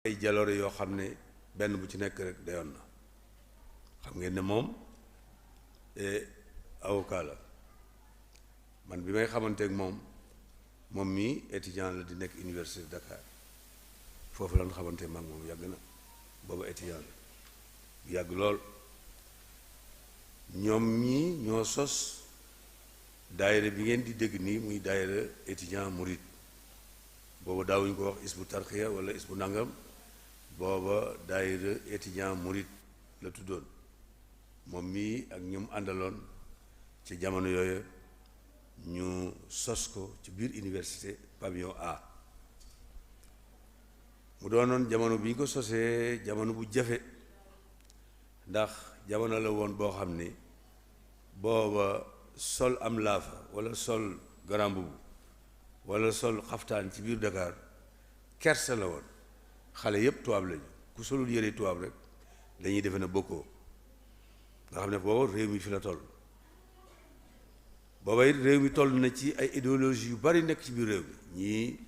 ay jaloore yoo xam ne benn bu ci nekk rek dayoon na. xam ngeen ne moom avocat la, man bi may xamanteeg moom mii étudiant la di nekk université de Dakar, foofu lan xamante mag moom yàgg na, booba étudiant la bu yàgg lool. ñoom ñii ñoo sos daayira bi ngeen di dégg nii muy daayira étudiant murid, booba daawuñu ko wax isbu tarxiya wala isbu nangam, booba daayira étudiant murid la tuddoon. moom mii ak ñoom àndaloon ci jamono yooyu ñu sos ko ci biir université pavillon A. mu doonoon jamono bi ñu ko sosee jamono bu jafe, ndax jamono la woon boo xam ni booba sol am laafa wala sol grand boubou wala sol xaftaan ci biir Dakar kersa la woon. xale yépp tubaab lañu, ku solul yëre tubaab rek dañuy defe na bokkoo. nga xam ne booba réew mi fi la toll, booba it réew mi toll na ci ay idéologie yu bari nekk ci biir réew mi, ñii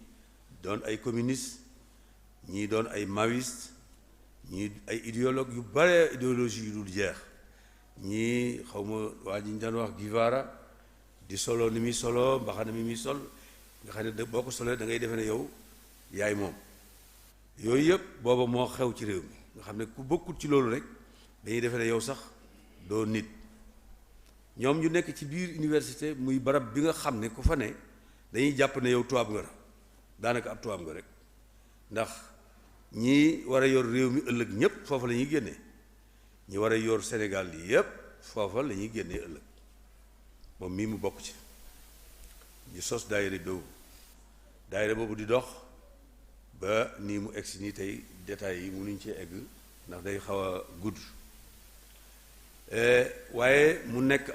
doon ay communiste, ñii doon ay maoïste, ñii ay idéologue yu bare, idéologie yu dul jeex, ñii xawma waa ji ñu daan wax Guevara di solo ni muy solo mbaxana mi muy sol nga xam ne boo ko solee da ngay defe ne yow yaay moom. yooyu yëpp booba moo xew ci réew mi, nga xam ne ku bokkut ci loolu rek dañuy defe ne yow sax doo nit. ñoom ñu nekk ci biir université muy barab bi nga xam ne ku fa ne dañuy jàpp ne yow tubaab nga, daanaka ab tubaab nga rek, ndax ñi war a yor réew mi ëllëg ñépp foofa la ñuy génnee, ñi war a yor Sénégal yi yépp foofa la ñuy génnee ëllëg. moom mii mu bokk ci ñu sos daayira boobu, daayira boobu di dox ba nii mu egsi nii tey. détails yi mënuñ cee egg ndax day xaw a gudd. waaye mu nekk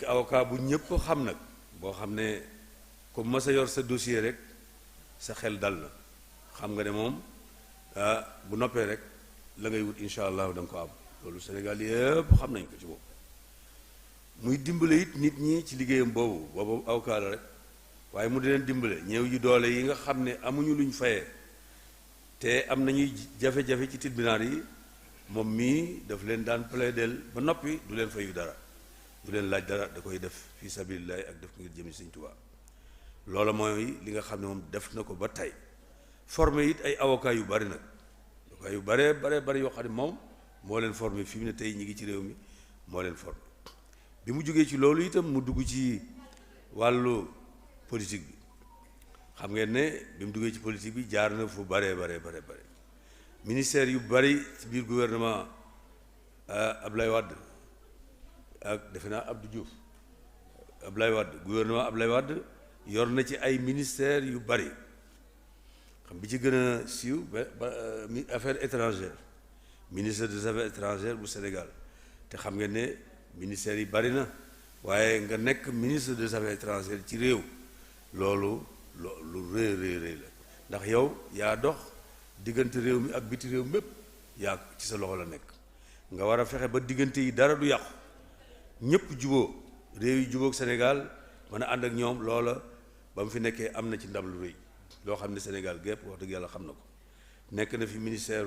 avocat bu ñëpp xam nag, boo xam ne comme ma sa yor sa dossier rek sa xel dal na, xam nga ne moom bu noppee rek la ngay wut incha allah da nga ko am. loolu Sénégal yëpp xam nañ ko ci bopp. muy dimbale it nit ñi ci liggéeyam boobu avocat la rek, waaye mu di leen dimbale ñëw yu doole yi nga xam ne amuñu luñ fayee te am nañuy jafe-jafe ci tribunal yi. moom mii daf leen daan plaidel ba noppi du leen fayu dara, du leen laaj dara, da koy def fii sabilillahi ak def ngir jëmi Sëñ Tuubaa. loola mooy li nga xam ne moom def na ko ba tey. formé it ay avocat yu bari nag, avocat yu bare yoo xam ne moom moo leen formé fi mu ne tey ñi ngi ci réew mi, moo leen formé. bi mu jógee ci loolu itam mu dugg ci wàllu politique bi. xam ngeen ne bi mu duggee ci politique bi jaar na fu bare ministère yu bari ci biir gouvernement Ablaye Wade ak defe naa Abdou Diouf, Ablaye Wade gouvernement Ablaye Wade yor na ci ay ministères yu bari. xam bi ci gën a siiw affaires étrangères, ministre des affaires étrangères bu Sénégal. te xam ngeen ne ministères yi bari na, waaye nga nekk ministre des affaires étrangères ci réew, loolu lu rëy la, ndax yow yaa dox diggante réew mi ak biti réew mépp, yaa ci sa loxo la nekk. nga war a fexe ba diggante yi dara du yàqu, ñépp juboo, réew yi jubóog Sénégal mën a ànd ak ñoom. loola ba mu fi nekkee am na ci ndam lu rëy loo xam ne Sénégal gépp wax dëgg yàlla xam na ko. nekk na fi ministère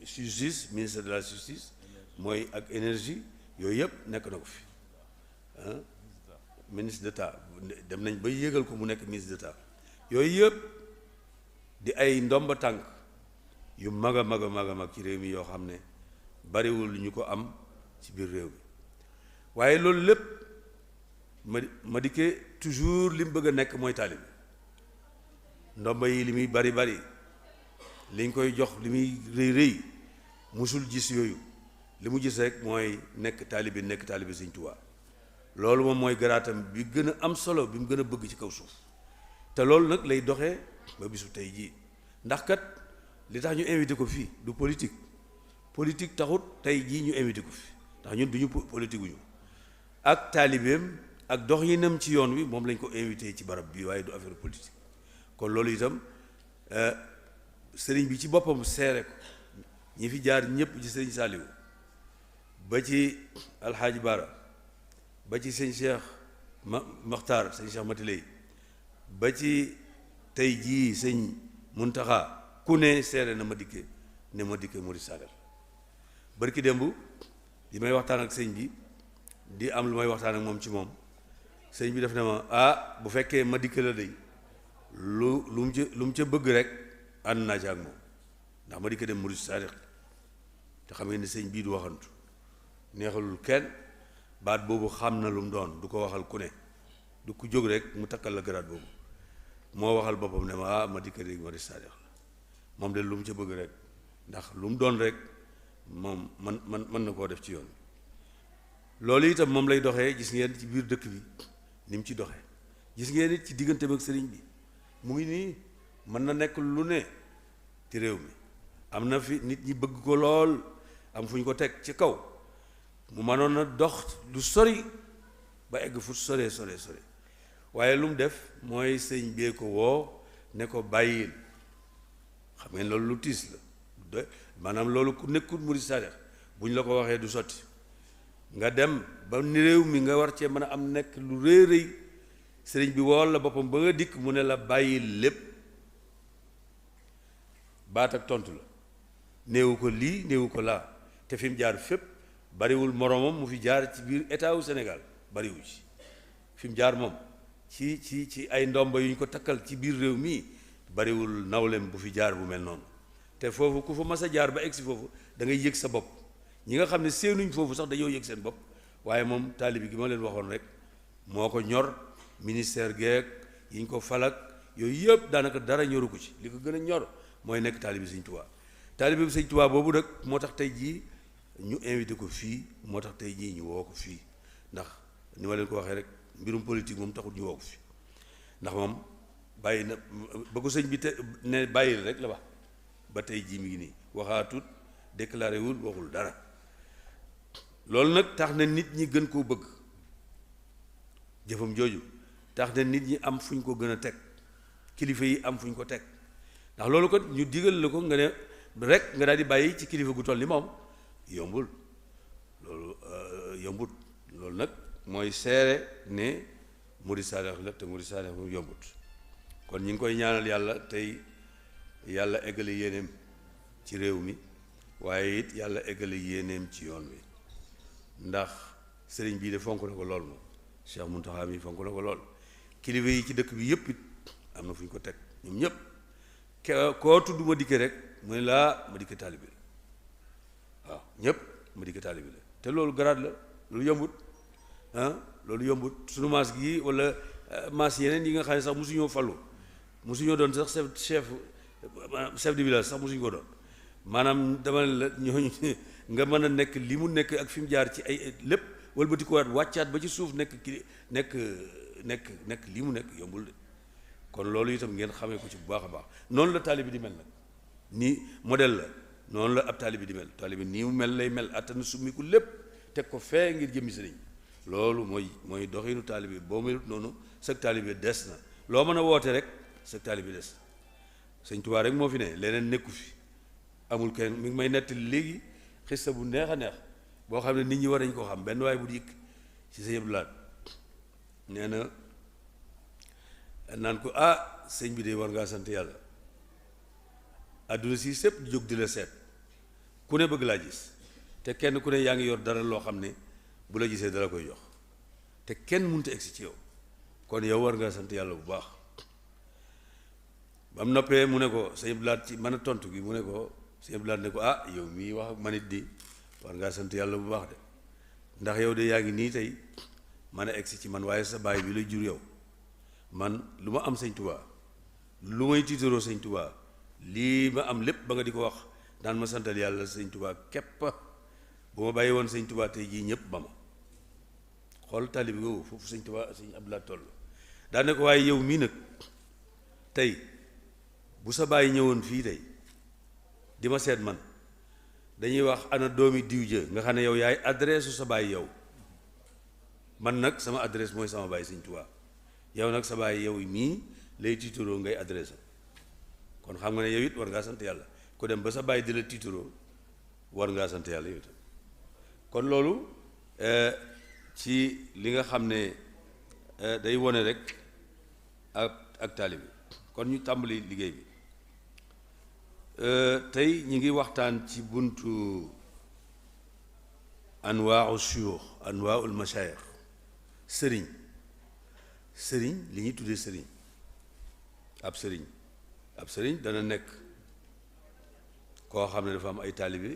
justice, ministère de la justice mooy ak énergie, yooyu yëpp nekk na ko fi. ministre d'État dem nañ ba yégal ko mu nekk ministre d'État. yooyu yëpp di ay ndomba tànk yu mag a mag ci réew mi yoo xam ne bariwul ñu ko am ci biir réew mi. waaye loolu lépp ma dikkee toujours li mu bëgg a nekk mooy taalibe. ndomba yi li muy bari liñ koy jox li muy rëy musul gis yooyu. li mu gis rek mooy nekk taalibe Sëñ Tuubaa. loolu moom mooy garaatam bi gën a am solo bi mu gën a bëgg ci kaw suuf. te loolu nag lay doxee ba bisu tey jii, ndax kat li tax ñu invité ko fii du politique taxut tey jii ñu invité ko fi, ndax ñun duñu politique uñu. ak taalibeem ak dox yi nam ci yoon wi moom lañ ko invité ci barab bi, waaye du affaire politique. kon loolu itam sëriñ bi ci boppam seere ko, ñi fi jaar ñëpp ci sëriñ Saliou ba ci alxaaji Bara ba ci sëñ Cheikh Maxtaar, sëñ Cheikh Matiley ba ci tey jii sëñ Muntaxa ku ne seere na ma dikke ne ma dikke murid saadix barki démb li may waxtaan ak sëñ bi di am lu may waxtaan ak moom ci moom sëñ bi def na ma bu fekkee ma dikke la day lu mu ca bëgg rek ànd naa ci ak moom ndax ma dikke dem murid saadix te xam ngeen ne sëñ bii du waxantu neexalul kenn baat boobu xam na lu mu doon du ko waxal ku ne du ku jóg rek mu takkal la garaat boobu moo waxal boppam ne ma ma dikke rek murid saadix la moom de lu mu ca bëgg rek ndax lu mu doon rek moom mën na koo def ci yoon loolu itam moom lay doxee gis ngeen ci biir dëkk bi ni mu ci doxee gis ngeen it ci diggante ak sëriñ bi mu ngi nii mën na nekk lu ne ci réew mi am na fi nit ñi bëgg ko lool am fu ñu ko teg ci kaw mu mënoon na dox lu sori ba egg fu sore waaye lu mu def mooy sëñ bee ko woo ne ko bàyyil xam ngeen loolu lu tiis la maanaam loolu ku nekkul murid saadix bu ñu la ko waxee du sotti nga dem ba ni réew mi nga war cee mën a am nekk lu rëy sëriñ bi wool la boppam ba nga dikk mu ne la bàyyil lépp baat ak tontu la néewu ko lii néewu ko laa te fi mu jaar fépp bariwul moromam mu fi jaar ci biir état wu Sénégal bariwu ci fi mu jaar moom ci ay ndomba yu ñu ko takkal ci biir réew mii bariwul nawlem bu fi jaar bu mel noonu te foofu ku fa mas a jaar ba egsi foofu da ngay yëg sa bopp ñi nga xam ne seenuñ foofu sax dañoo yëg seen bopp waaye moom taalibi gi ma leen waxoon rek moo ko ñor ministère geek yi ñu ko falak yooyu yëpp daanaka dara ñoru ko ci li ko gën a ñor mooy nekk taalibi Sëñ Tuubaa taalibi Sëñ Tuubaa boobu nag moo tax tey jii ñu invité ko fii moo tax tey jii ñu woo ko fii ndax ni ma leen ko waxee rek mbirum politique moom taxul ñu woo ko fii ndax moom bàyyi na ba ko sëñ bi te ne bàyyil rek la wax ba tey jii mi ngi nii waxaatut déclaré wul waxul dara loolu nag tax na nit ñi gën koo bëgg jëfam jooju tax na nit ñi am fu ñu ko gën a teg kilifa yi am fu ñu ko teg ndax loolu ko ñu digal la ko nga ne rek nga daal di bàyyi ci kilifa gu toll ni moom yombul loolu yombut loolu nag mooy seere ne murid saadix la te murid saadix mu yombut kon ñu ngi koy ñaanal yàlla tey yàlla eggale yéeneem ci réew mi waaye it yàlla eggale yéeneem ci yoon wi ndax sëriñ bii de fonk na ko lool moom Cheikh Mountakha mi fonk na ko lool kilifa yi ci dëkk bi yëpp it am na fu ñu ko teg ñoom ñëpp koo tudd ma dikke rek mu ne laa ma dikke taalibi la waaw ñëpp ma dikke taalibi la te loolu garaat la loolu yombut loolu yombut sunu maas gi wala maas yeneen yi nga xam ne sax mosuñoo fallu mosuñoo doon sax chef de village sax mosuñu ko doon maanaam dama la ñooñu nga mën a nekk li mu nekk ak fi mu jaar ci ay lépp walbati ko waat wàccaat ba ci suuf nekk li mu nekk yombul de kon loolu itam ngeen xamee ko ci bu baax a baax noonu la taalibi di mel nag nii modèle la noonu la ab taalibi di mel taalibi nii mu mel lay mel attana summiku lépp teg ko fee ngir jëmmi sëriñ loolu mooy doxinu taalibi boo melut noonu sag taalibi des na loo mën a woote rek sag taalibi des Sëñ Tuubaa rek moo fi ne leneen nekku fi amul kenn mi ngi may nettali léegi xista bu neex a neex boo xam ne nit ñi war nañ koo xam benn waaye bu dikk ci Sëñ Abdu Lahat nee na naan ko sëñ bi de war ngaa sant yàlla adduna si sépp jóg di la seet ku ne bëgg laa gis te kenn ku ne yaa ngi yor dara loo xam ne bu la gisee dala koy jox te kenn mënut a egsi ci yow kon yow war ngaa sant yàlla bu baax ba mu noppee mu ne ko Sëñ Abdu Lahat ci mën a tontu gi mu ne ko Sëñ Abdu Lahat ne ko yow mii wax ak manit di war ngaa sant yàlla bu baax de ndax yow de yaa ngi nii tey mën a egsi ci man waaye sa baay bi lay jur yow man lu ma am Sëñ Tuubaa lu may tiitaroo Sëñ Tuubaa lii ma am lépp ba nga di ko wax daan ma santal yàlla Sëñ Tuubaa képp bu ma bàyyi woon Sëñ Tuubaa tey jii ñëpp ba ma xool tali bi googu foofu Sëñ Tuubaa Sëñ Abdu Lahat toll daan ne ko waaye yow mii nag tey bu sa bàyyi ñëwoon fii tey di ma seet man dañuy wax ana doomi diw jë nga xam ne yow yaay adresse sa bàyyi yow man nag sama adresse mooy sama bàyyi Sëñ Tuubaa yow nag sa bàyyi yow mii lay tiitaroo ngay adresse kon xam nga ne yow it war ngaa sant yàlla ku dem ba sa bàyyi di la tiitaroo war ngaa sant yàlla yow itam kon loolu ci li nga xam ne day wone rek ak taalibe kon ñu tàmbali liggéey bi tey ñi ngi waxtaan ci buntu anwaau shuyuux anwaaul mashayikh sëriñ li ñuy tuddee sëriñ ab sëriñ dana nekk koo xam ne dafa am ay taalibe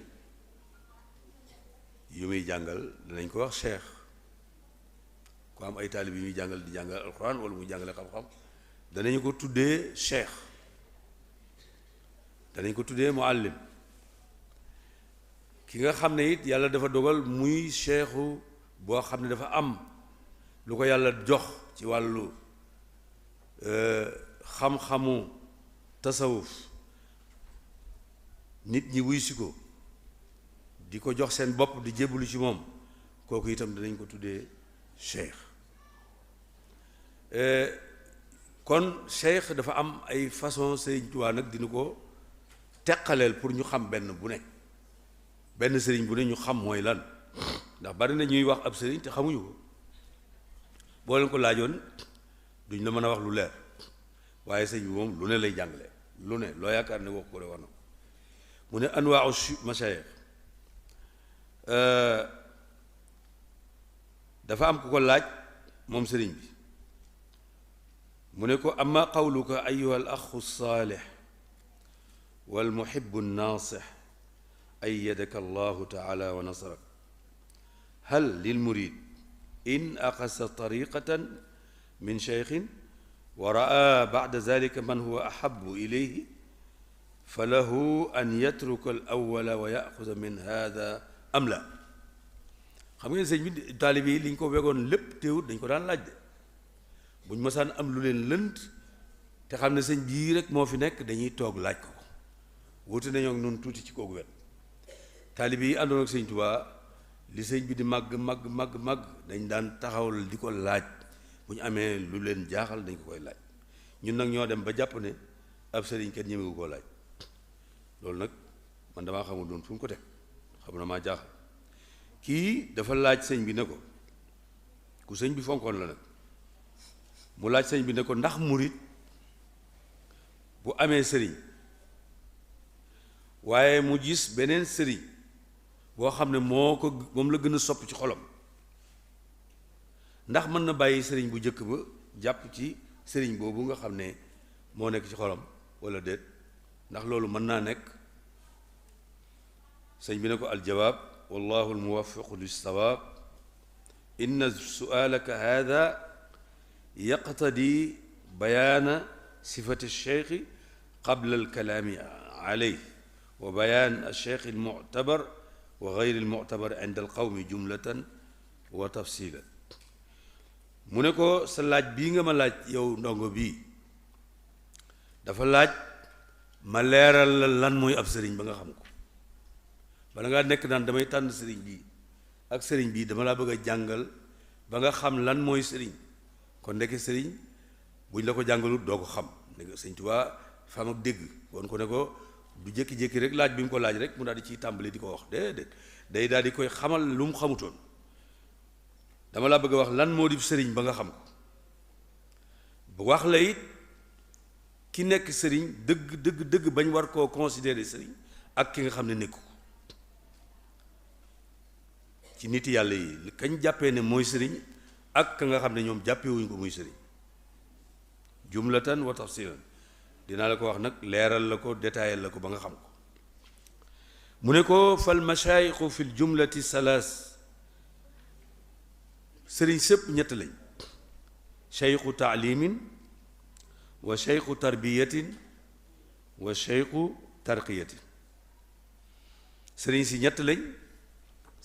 yu muy jàngal danañ ko wax cheikh ku am ay taalibe yu muy jàngal di jàngal alquran wala muy jàngale xam-xam danañ ko tuddee cheikh danañ ko tuddee muallim ki nga xam ne it yàlla dafa dogal muy cheikhu boo xam ne dafa am lu ko yàlla jox ci wàllu xam-xamu tasawuf nit ñi wuy si ko di ko jox seen bopp di jébbalu ci moom kooku itam danañ ko tuddee cheikh kon cheikh dafa am ay façon Sëriñ Tuubaa nag dina ko teqaleel pour ñu xam benn sëriñ bu ne ñu xam mooy lan ndax bari na ñuy wax ab sëriñ te xamuñu ko boo leen ko laajoon duñ la mën a wax lu leer waaye sëriñ bi moom lu ne lay jàngale lu ne loo yaakaar ne wax ko de war na mu ne anwaau mashayikh dafa am ku ko laaj moom sëriñ bi mu ne ko amma qawluka ayuha al axu saalix wal muhibbu naasix ayyadaka allahu taala wa nasrak hal lil murid in axasa tariqatan min cheikhin wa raa bacda zalika man huwa ahabu ilayhi fa lahu an yatruka al awwala wa yaxuda min hada am la xam ngeen sëñ bi taalib yi li ñu ko wegoon lépp teewut dañ ko daan laaj de buñ masaan am lu leen lënt te xam ne sëñ bii rek moo fi nekk dañuy toog laaj ko wuute nañoo ak noonu tuuti ci kooku wet taalib yi àndoon ak sëñ Tuubaa li sëñ bi di màgg dañ daan taxawal di ko laaj bu ñu amee lu leen jaaxal dañ ko koy laaj ñun nag ñoo dem ba jàpp ne ab sëriñ kenn ñemewu koo laaj loolu nag man damaa xamul doon fu mu ko teg xam na maa jaaxal kii dafa laaj sëñ bi ne ko ku sëñ bi fonkoon la nag mu laaj sëñ bi ne ko ndax murit bu amee sëriñ waaye mu gis beneen sëriñ boo xam ne moom la gën a sopp ci xolam ndax mën na bàyyi sëriñ bu njëkk ba jàpp ci sëriñ boobu nga xam ne moo nekk ci xolam walla déet ndax loolu mën naa nekk sëñ bi ne ko aljawaab wallahu almuwaffiqu lissawaab inna su'aalaka haada yaqtadi bayaana sifati alcheikhi qabla alkalaami alayhi wa bayaan alcheikh almuctabar wa gayri almuctabar inda alqawmi jumlatan wa tafsilan mu ne ko sa laaj bii nga ma laaj yow ndongo bii dafa laaj ma leeral la lan mooy ab sëriñ ba nga xam ko bala ngaa nekk naan damay tànn sëriñ bii ak sëriñ bii dama laa bëgg a jàngal ba nga xam lan mooy sëriñ kon ndeke sëriñ buñ la ko jàngalut doo ko xam ne sëñ Tuubaa fam ak dégg woon ko ne ko du jékki-jékki rek laaj bi mu ko laaj rek mu daal di ciy tàmbali di ko wax déedéet day daal di koy xamal lu mu xamutoon dama laa bëgg a wax lan moo di sëriñ ba nga xam ko bu wax la it ki nekk sëriñ dëgg bañ war koo considérer sëriñ ak ki nga xam ne nekku ci nit yàlla yi kañ jàppee ne mooy sëriñ ak ka nga xam ne ñoom jàppewuñ ko muy sëriñ jumlatan wa tafsilan dinaa la ko wax nag leeral la ko détaillé la ko ba nga xam ko mu ne ko fal mashaayixu fil jumlati salaas sëriñ sëpp ñett lañ cheikhu taalimin wa cheikhu tarbiyatin wa cheikhu tarqiyatin sëriñ si ñett lañ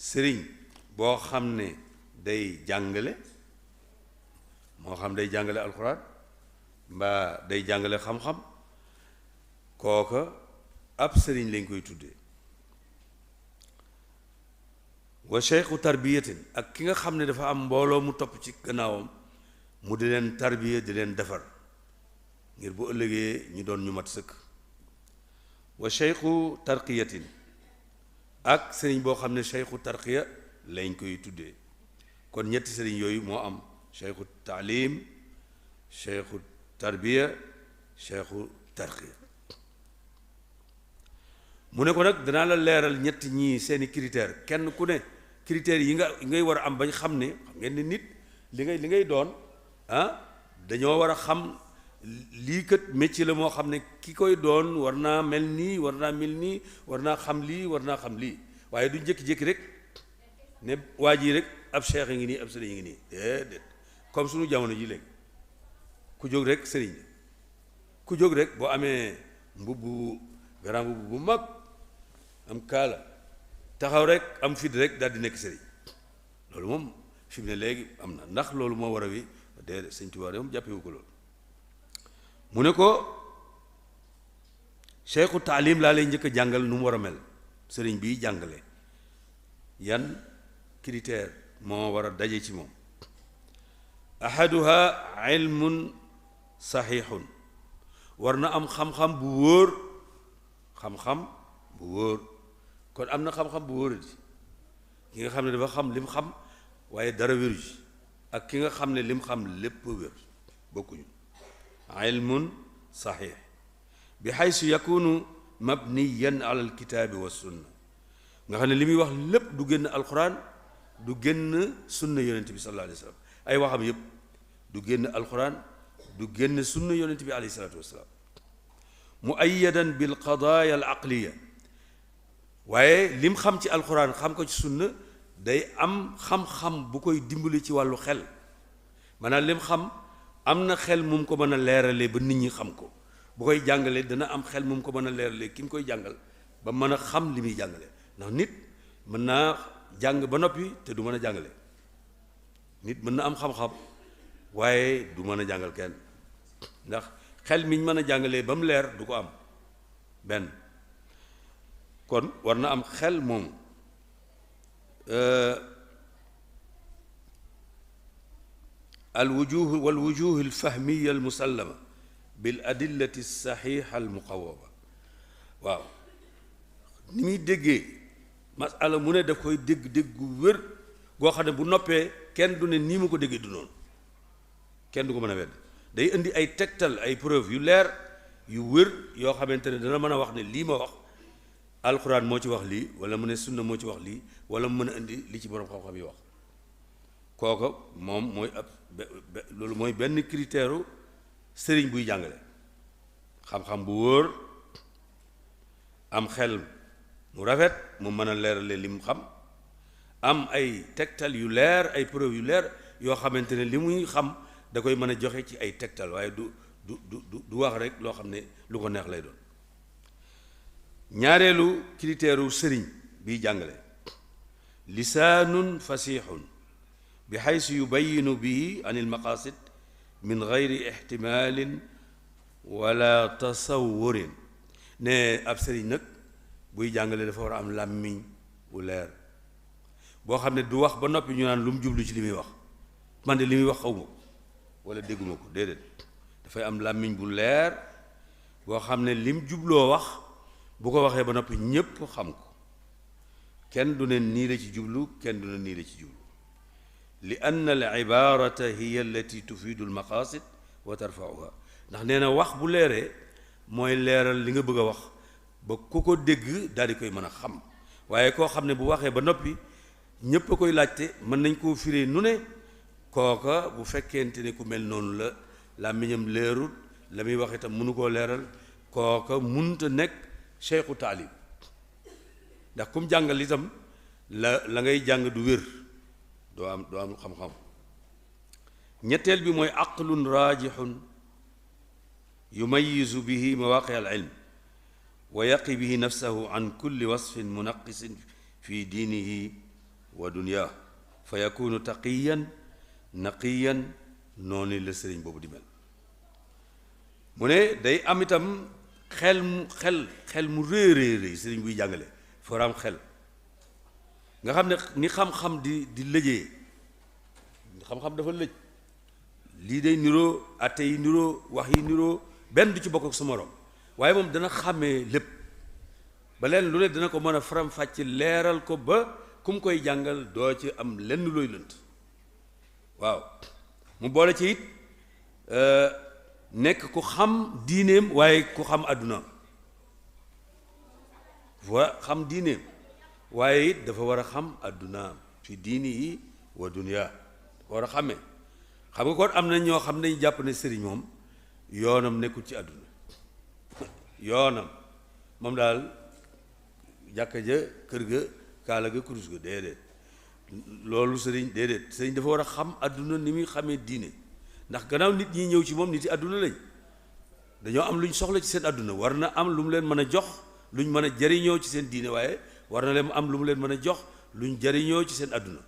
sëriñ boo xam ne day jàngale moo xam day jàngale alxuraan mbaa day jàngale xam-xam kooka ab sëriñ lañ koy tuddee wa cheikhu tarbiyatin ak ki nga xam ne dafa am mbooloo mu topp ci gannaawam mu di leen tarbiya di leen defar ngir bu ëllëgee ñu doon ñu mat sëkk wa cheikhu tarqiyatin ak sëriñ boo xam ne cheikhu tarqiya lañ koy tuddee kon ñetti sëriñ yooyu moo am cheikhu taalim cheikhu tarbiya cheikhu tarqiya mu ne ko nag danaa la leeral ñett ñii seeni critère kenn ku ne critères yi ngay war a am bañ xam ne xam ngeen ni nit li ngay doon dañoo war a xam lii kat métier la moo xam ne ki koy doon war naa mel nii war naa mel nii war naa xam lii war naa xam lii waaye duñ jékki-jékki rek ne waa jii rek ab cheikh ngi nii ab sëriñ ngi nii déedéet comme suñu jamono ji léegi ku jóg rek sëriñ ku jóg rek boo amee grand mbubb bu mag am kaala taxaw rek am fit rek daal di nekk sëriñ loolu moom fi mu ne léegi am na ndax loolu moo war a wi déedéet Sëñ Tuubaa moom jàppewu ko loolu mu ne ko cheikhu taalim laa lay njëkk a jàngal nu mu war a mel sëriñ bii jàngale yan critère moo war a daje ci moom ahaduha ilmun saxiixun war na am xam-xam bu wóor xam-xam bu wóor kon am na xam-xam bu wóor di ki nga xam ne dafa xam lim xam waaye dara wéru ji ak ki nga xam ne lim xam lépp wér bokkuñu ilmun saxiix bi xaysu yakunu mabniyan ala alkitaabi wa sunna nga xam ne li muy wax lépp du génn alquran du génn sunna yonent bi sallallahu alayhi wa sallam ay waxam yépp du génn alquran du génn sunna yonent bi alayhi salaatu wasalaam muayyadan bil qadaaya al aqliya waaye lim xam ci alquran xam ko ci sunna day am xam-xam bu koy dimbali ci wàllu xel maanaam lim xam am na xel mu ko mën a leeralee ba nit ñi xam ko bu koy jàngalee dana am xel mu ko mën a leeralee ki mu koy jàngal ba mën a xam li muy jàngale ndax nit mën naa jàng ba noppi te du mën a jàngale nit mën na am xam-xam waaye du mën a jàngal kenn ndax xel miñ mën a jàngalee ba mu leer du ko am benn kon war na am xel moomu alwujuh walwujuh alfahmiya almusallama bil adillati alsaxixa almuqawama waaw ni muy déggee masala mu ne daf koy dégg gu wér goo xam ne bu noppee kenn du ne nii mu ko déggee du noonu kenn du ko mën a wedd day indi ay tegtal ay preuve yu leer yu wér yoo xamante ne dana mën a wax ne lii ma wax alquran moo ci wax lii wala mu ne sunna moo ci wax lii wala mu mën a indi li ci borom xam-xam yi wax kooka moom mooy ab loolu mooy benn critère sëriñ buy jàngale xam-xam bu wóor am xel mu rafet mu mën a leerale li mu xam am ay tegtal yu leer ay preuve yu leer yoo xamante ne li muy xam da koy mën a joxe ci ay tegtal waaye du wax rek loo xam ne lu ko neex lay doon ñaareelu critère sëriñ biy jàngale lisaanun fasixun bi xaysu yubayinu bihi an ilmaqasid min geyri ixtimalin wala tasawurin ne ab sëriñ nag buy jàngale dafa war a am làmmiñ bu leer boo xam ne du wax ba noppi ñu naan lu mu jublu ci li muy wax man de li muy wax xaw ma ko wala dégguma ko déedéet dafay am làmmiñ bu leer boo xam ne lim jubloo wax bu ko waxee ba noppi ñépp xam ko kenn du ne nii la ci jublu kenn du ne nii la ci jublu li anna al ibarata hiya allati tufidu al maqasid wa tarfauha ndax nee na wax bu leeree mooy leeral li nga bëgg a wax ba ku ko dégg daal di koy mën a xam waaye koo xam ne bu waxee ba noppi ñépp a koy laajte mën nañ koo firee nu ne kooka bu fekkente ne ku mel noonu la làmmiñam leerul la muy wax itam mënu koo leeral kooka munta nekk cheikhu taalim ndax kum jàngal itam la ngay jàng du wér doo am xam-xam ñetteel bi mooy aqlun raajixun yumayizu bihi mawaqi al ilm wa yaqi bihi nafsahu an kulli wasfin munaqisin fi diinihi wa dunyaa fa yakunu taqiyan naqiyan noonu la sëriñ boobu di mel mu ne day am itam xel mu réy sëriñ buy jàngale foora am xel nga xam ne ni xam-xam di lëjee xam-xam dafa lëj lii day niroo atte yi niroo wax yi niroo benn du ci bokk ak sa morom waaye moom dana xàmmee lépp ba leen lu ne dana ko mën a faram-fàcc leeral ko ba ku mu koy jàngal doo ci am lenn looy lënt waaw mu boole ci it nekk ku xam diineem waaye ku xam àdduna xam diineem waaye it dafa war a xam àdduna fi diini yi wa dunya war a xàmmee xam nga kon am na ñoo xam ne jàpp ne sëriñ moom yoonam nekkul ci àdduna yoonam moom daal jàkka ja kër ga kaala ga kurus ga déedéet loolu sëriñ déedéet sëriñ dafa war a xam àdduna ni muy xamee diine ndax gannaaw nit ñi ñëw ci moom nit yi àdduna lañ dañoo am lu ñu soxla ci seen àdduna war na am lu mu leen mën a jox lu ñu mën a jariñoo ci seen diine waaye war na leen am lu mu leen mën a jox lu ñu jariñoo ci seen àdduna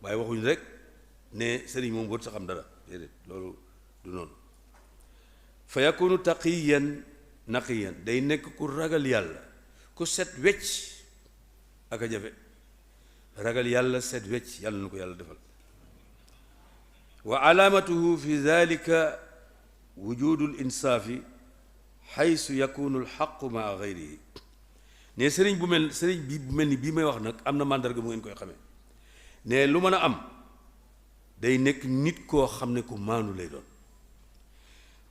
waaye waxuñ rek ne sëriñ moom wër sa xam dara déedéet loolu du noonu fa yakunu taqiyan naqiyan day nekk ku ragal yàlla ku set wecc ak a jafe ragal yàlla set wecc yàlla na ko yàlla defal wa alaamatuhu fi dalika wujudul insaafi xaysu yakunu alxaqu maa gayrihi ne sëriñ bu mel ni bii may wax nag am na màndarga mu ngeen koy xamee ne lu mën a am day nekk nit koo xam ne ku maanu lay doon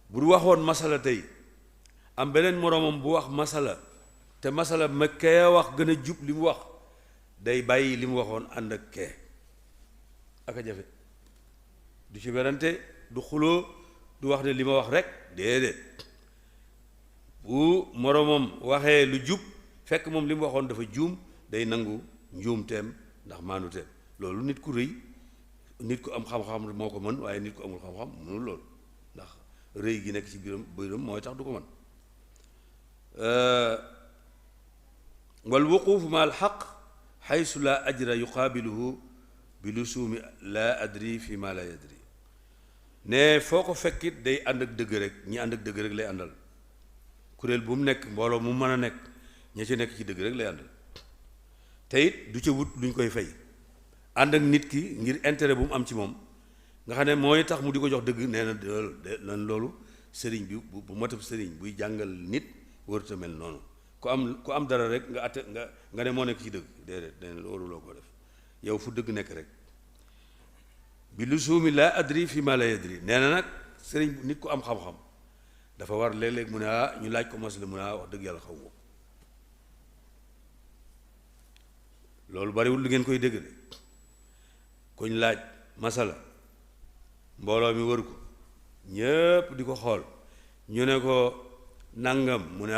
bu waxoon masala tey am beneen moroomam bu wax masala te masala ma kee wax gën a jub li mu wax day bàyyi li mu waxoon ànd ak kee ak a jafe du ci werante du xuloo du wax ne li ma wax rek déedéet bu moroomam waxee lu jub fekk moom li mu waxoon dafa juum day nangu njuumteem ndax maanu teem loolu nit ku rëy nit ku am xam-xam moo ko mën waaye nit ku amul xam-xam mënul loolu ndax rëy gi nekk ci biiram mooy tax du ko mën wal wuquufu ma al xaq xaysu laa ajra yuqaabiluhu bi lusuumi laa adri fi ma laa yadri ne foo ko fekkit day ànd ak dëgg rek ñi ànd ak dëgg rek lay àndal kuréel bu mu nekk mbooloo mu mën a nekk ña ci nekk ci dëgg rek lay àndal te it du ca wut luñ koy fay ànd ak nit ki ngir intérêt bu mu am ci moom nga xam ne mooy tax mu di ko jox dëgg nee na loolu sëriñ bi bu matab sëriñ buy jàngal nit wërta mel noonu ku am dara rek nga atte nga ne moo nekk ci dëgg déedéet nee na waruloo ko def yow fu dëgg nekk rek bi lusuumi laa adri fi ma la yadri nee na nag sëriñ nit ku am xam-xam dafa war léeg-léeg mu ne ñu laaj ko masala mu ne wax dëgg yàlla xaw ma loolu bariwul lu ngeen koy dégg de kuñ laaj masala mbooloo mi wër ko ñépp di ko xool ñu ne ko nangam mu ne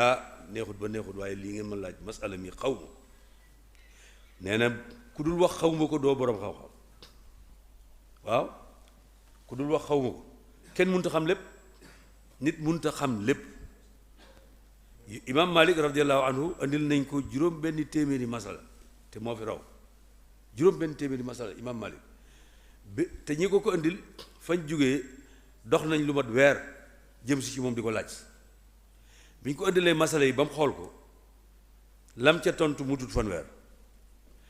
neexut ba neexut waaye lii ngeen ma laaj masala mi xaw ma nee na ku dul wax xaw ma ko doo boroom xam-xam waaw ku dul wax xaw ma ko kenn mënut a xam lépp nit mënut a xam lépp imaam Malik radiallahu anhu andil nañ ko juróom benn téeméeri masala te moo fi raw juróom benn téeméeri masala imaam Malik te ñi ko andil fañ jógee dox nañ lu mat weer jëm si ci moom di ko laaj bi ñu ko indilee masala yi ba mu xool ko lam ca tontu mu tut fanweer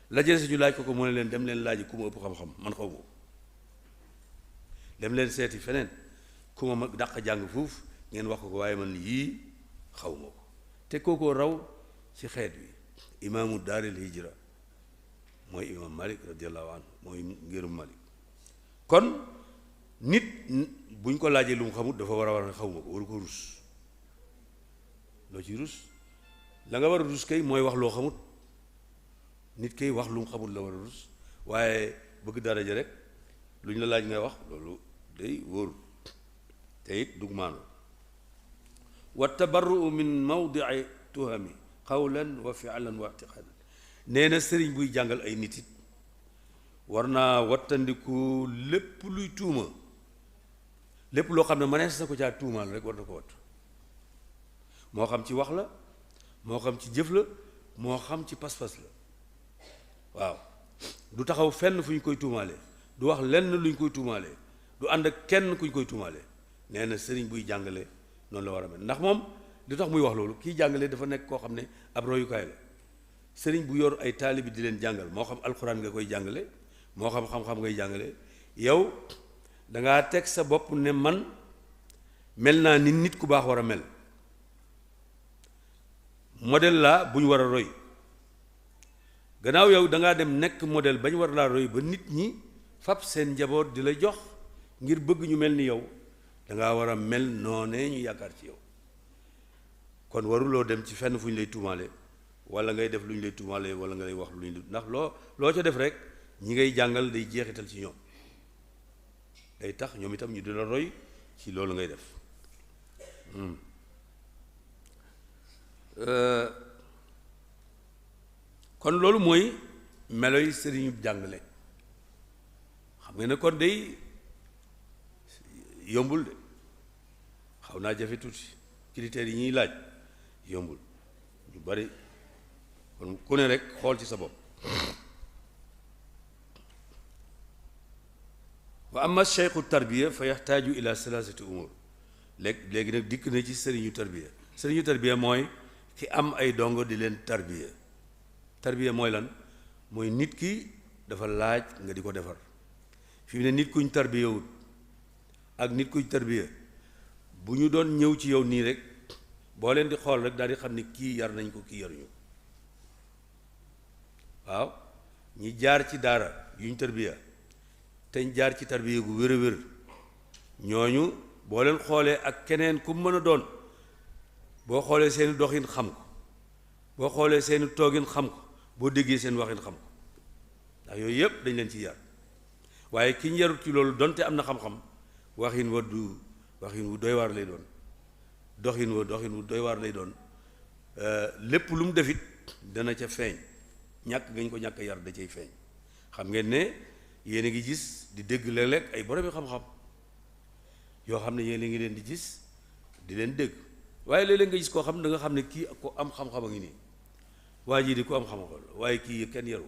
la jël si ñu laaj ko mu ne leen dem leen laaj ku ma ëpp xam-xam man xaw ma dem leen seeti feneen ku ma mag dàq jàng fuuf ngeen wax ko waaye man yii xaw ma ko te kookoo raw ci xeet wi imaamu daaril hijra mooy imaam Malik radiallahu anhu mooy ngérum Malik kon nit buñ ko laajee lu mu xamut dafa war a ne xaw ma ko waru ko rus loo ci rus la nga war a rus kay mooy wax loo xamut nit kay wax lu mu xamut la war a rus waaye bëgg daraja rek lu ñu la laaj ngay wax loolu day wóoru te it dug maanu wa tabarru min mawdii tuhami qawlan wa fi'lan wa i'tiqaadan nee na sëriñ buy jàngal ay nit it war naa wattandiku lépp luy tuuma lépp loo xam ne mënees na ko caa tuumaal rek war na ko watt moo xam ci wax la moo xam ci jëf la moo xam ci pas-pas la waaw du taxaw fenn fu ñu koy tuumaalee du wax lenn lu ñu koy tuumaalee du ànd ak kenn ku ñu koy tuumaalee nee na sëriñ buy jàngale noonu la war a mel ndax moom li tax muy wax loolu kii jàngale dafa nekk koo xam ne ab royukaay la sëriñ bu yor ay taalibi di leen jàngal moo xam alxuraan nga koy jàngale moo xam xam-xam ngay jàngale yow dangaa teg sa bopp ne man mel naa ni nit ku baax war a mel modèle la bu ñu war a roy gannaaw yow dangaa dem nekk modèle ba ñu war laa roy ba nit ñi fab seen njaboot di la jox ngir bëgg ñu mel ni yow dangaa war a mel noonee ñu yaakaar ci yow kon waruloo dem ci fenn fu ñu lay tuumaale wala ngay def lu ñu lay tuumaale wala nga lay wax lu ñu ndax loo ca def rek ñi ngay jàngal day jeexital ci ñoom day tax ñoom itam ñu di la roy ci loolu ngay def kon loolu mooy melo yi sëriñu jàngale xam nga ne kon day yombul de xaw naa jafe tuuti critères yi ñuy laaj yombul ñu bari kon ku ne rek xool ci sa bopp wa amma cheikhu tarbiya fa yaxtaaju ila salasati umur léegi nag dikk na ci sëriñu tarbiya mooy ki am ay dongo di leen tarbiya mooy lan mooy nit ki dafa laaj nga di ko defar fi mu ne nit kuñ tarbiyawut ak nit kuñ tarbiya bu ñu doon ñëw ci yow nii rek boo leen di xool rek daal di xam ni kii yar nañ ko kii yaruñu waaw ñi jaar ci daara yuñ tarbiya teñ jaar ci tarbiya gu wér a wér ñooñu boo leen xoolee ak keneen ku mën a doon boo xoolee seeni doxin xam ko boo xoolee seeni toogin xam ko boo déggee seen waxin xam ko ndax yooyu yëpp dañ leen ci yar waaye ki ñu yarut ci loolu donte am na xam-xam waxin wu doy waar lay doon doxin wu doy waar lay doon lépp lu mu defit dana ca feeñ ñàkk gañ ko ñàkk yar da cay feeñ xam ngeen ne yéen a ngi gis di dégg léeg-léeg ay boromi xam-xam yoo xam ne yéen a ngi leen di gis di leen dégg waaye léeg-léeg nga gis koo xam ne da nga xam ne kii ko am xam-xam a ngi nii waa jii di ko am xam-xam waaye kii kenn yaru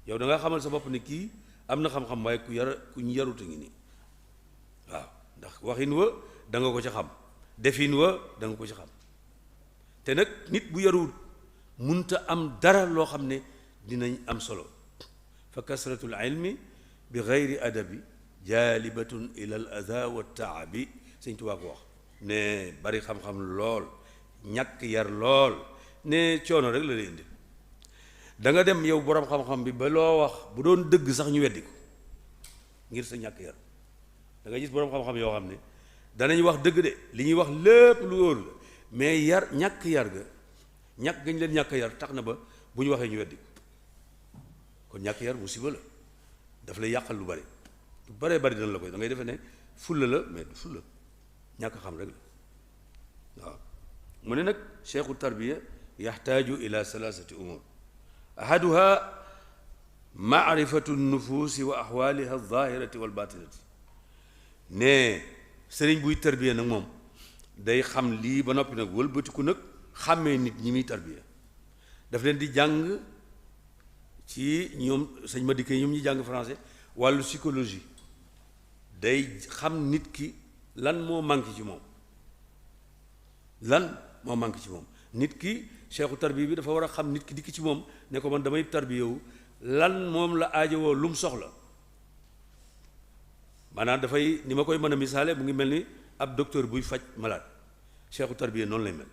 yow da nga xamal sa bopp ne kii am na xam-xam waaye ku ñu yaruta ngi nii waaw ndax waxin wa da nga ko ci xam defin wa da nga ko ci xam te nag nit bu yaruwul munta am dara loo xam ne dinañ am solo fa kasratul ilmi bi geyri adabi jaalibatun ila al ada wa taabi Sëñ Tuubaa ko wax ne bari xam-xam lool ñàkk yar lool ne coono rek la lay indi da nga dem yow boroom xam-xam bi ba loo wax bu doon dëgg sax ñu weddi ko ngir sa ñàkk yar da nga gis boroom xam-xam yoo xam ne danañ wax dëgg de li ñuy wax lépp lu wóor la mais ñàkk yar ga ñàkk gañ leen ñàkk yar tax na ba bu ñu waxee ñu weddi ko kon ñàkk yar musiba la daf lay yàqal lu bari lu baree bari dana la koy da ngay defee ne fulla la mais du fulla ñàkk xam rek la waaw mu ne nag cheikhu tarbiya yaxtaaju ila salasati umur ahaduha maarifatu nufuusi wa axwaaliha alzahirati walbatinati ne sëriñ buy tarbiya nag moom day xam lii ba noppi nag wëlbatiku nag xàmmee nit ñi muy tarbiya daf leen di jàng ci ñoom sëñ ma dikkee ñoom ñi jàng français wàllu psychologie day xam nit ki lan moo manqué ci moom nit ki cheikhu tarbiya bi dafa war a xam nit ki dikk ci moom ne ko man damay tarbiyewu lan moom la aajowoo lu mu soxla maanaam dafay ni ma koy mën a misaale mu ngi mel ni ab docteur buy faj malade cheikhu tarbiya noonu lay mel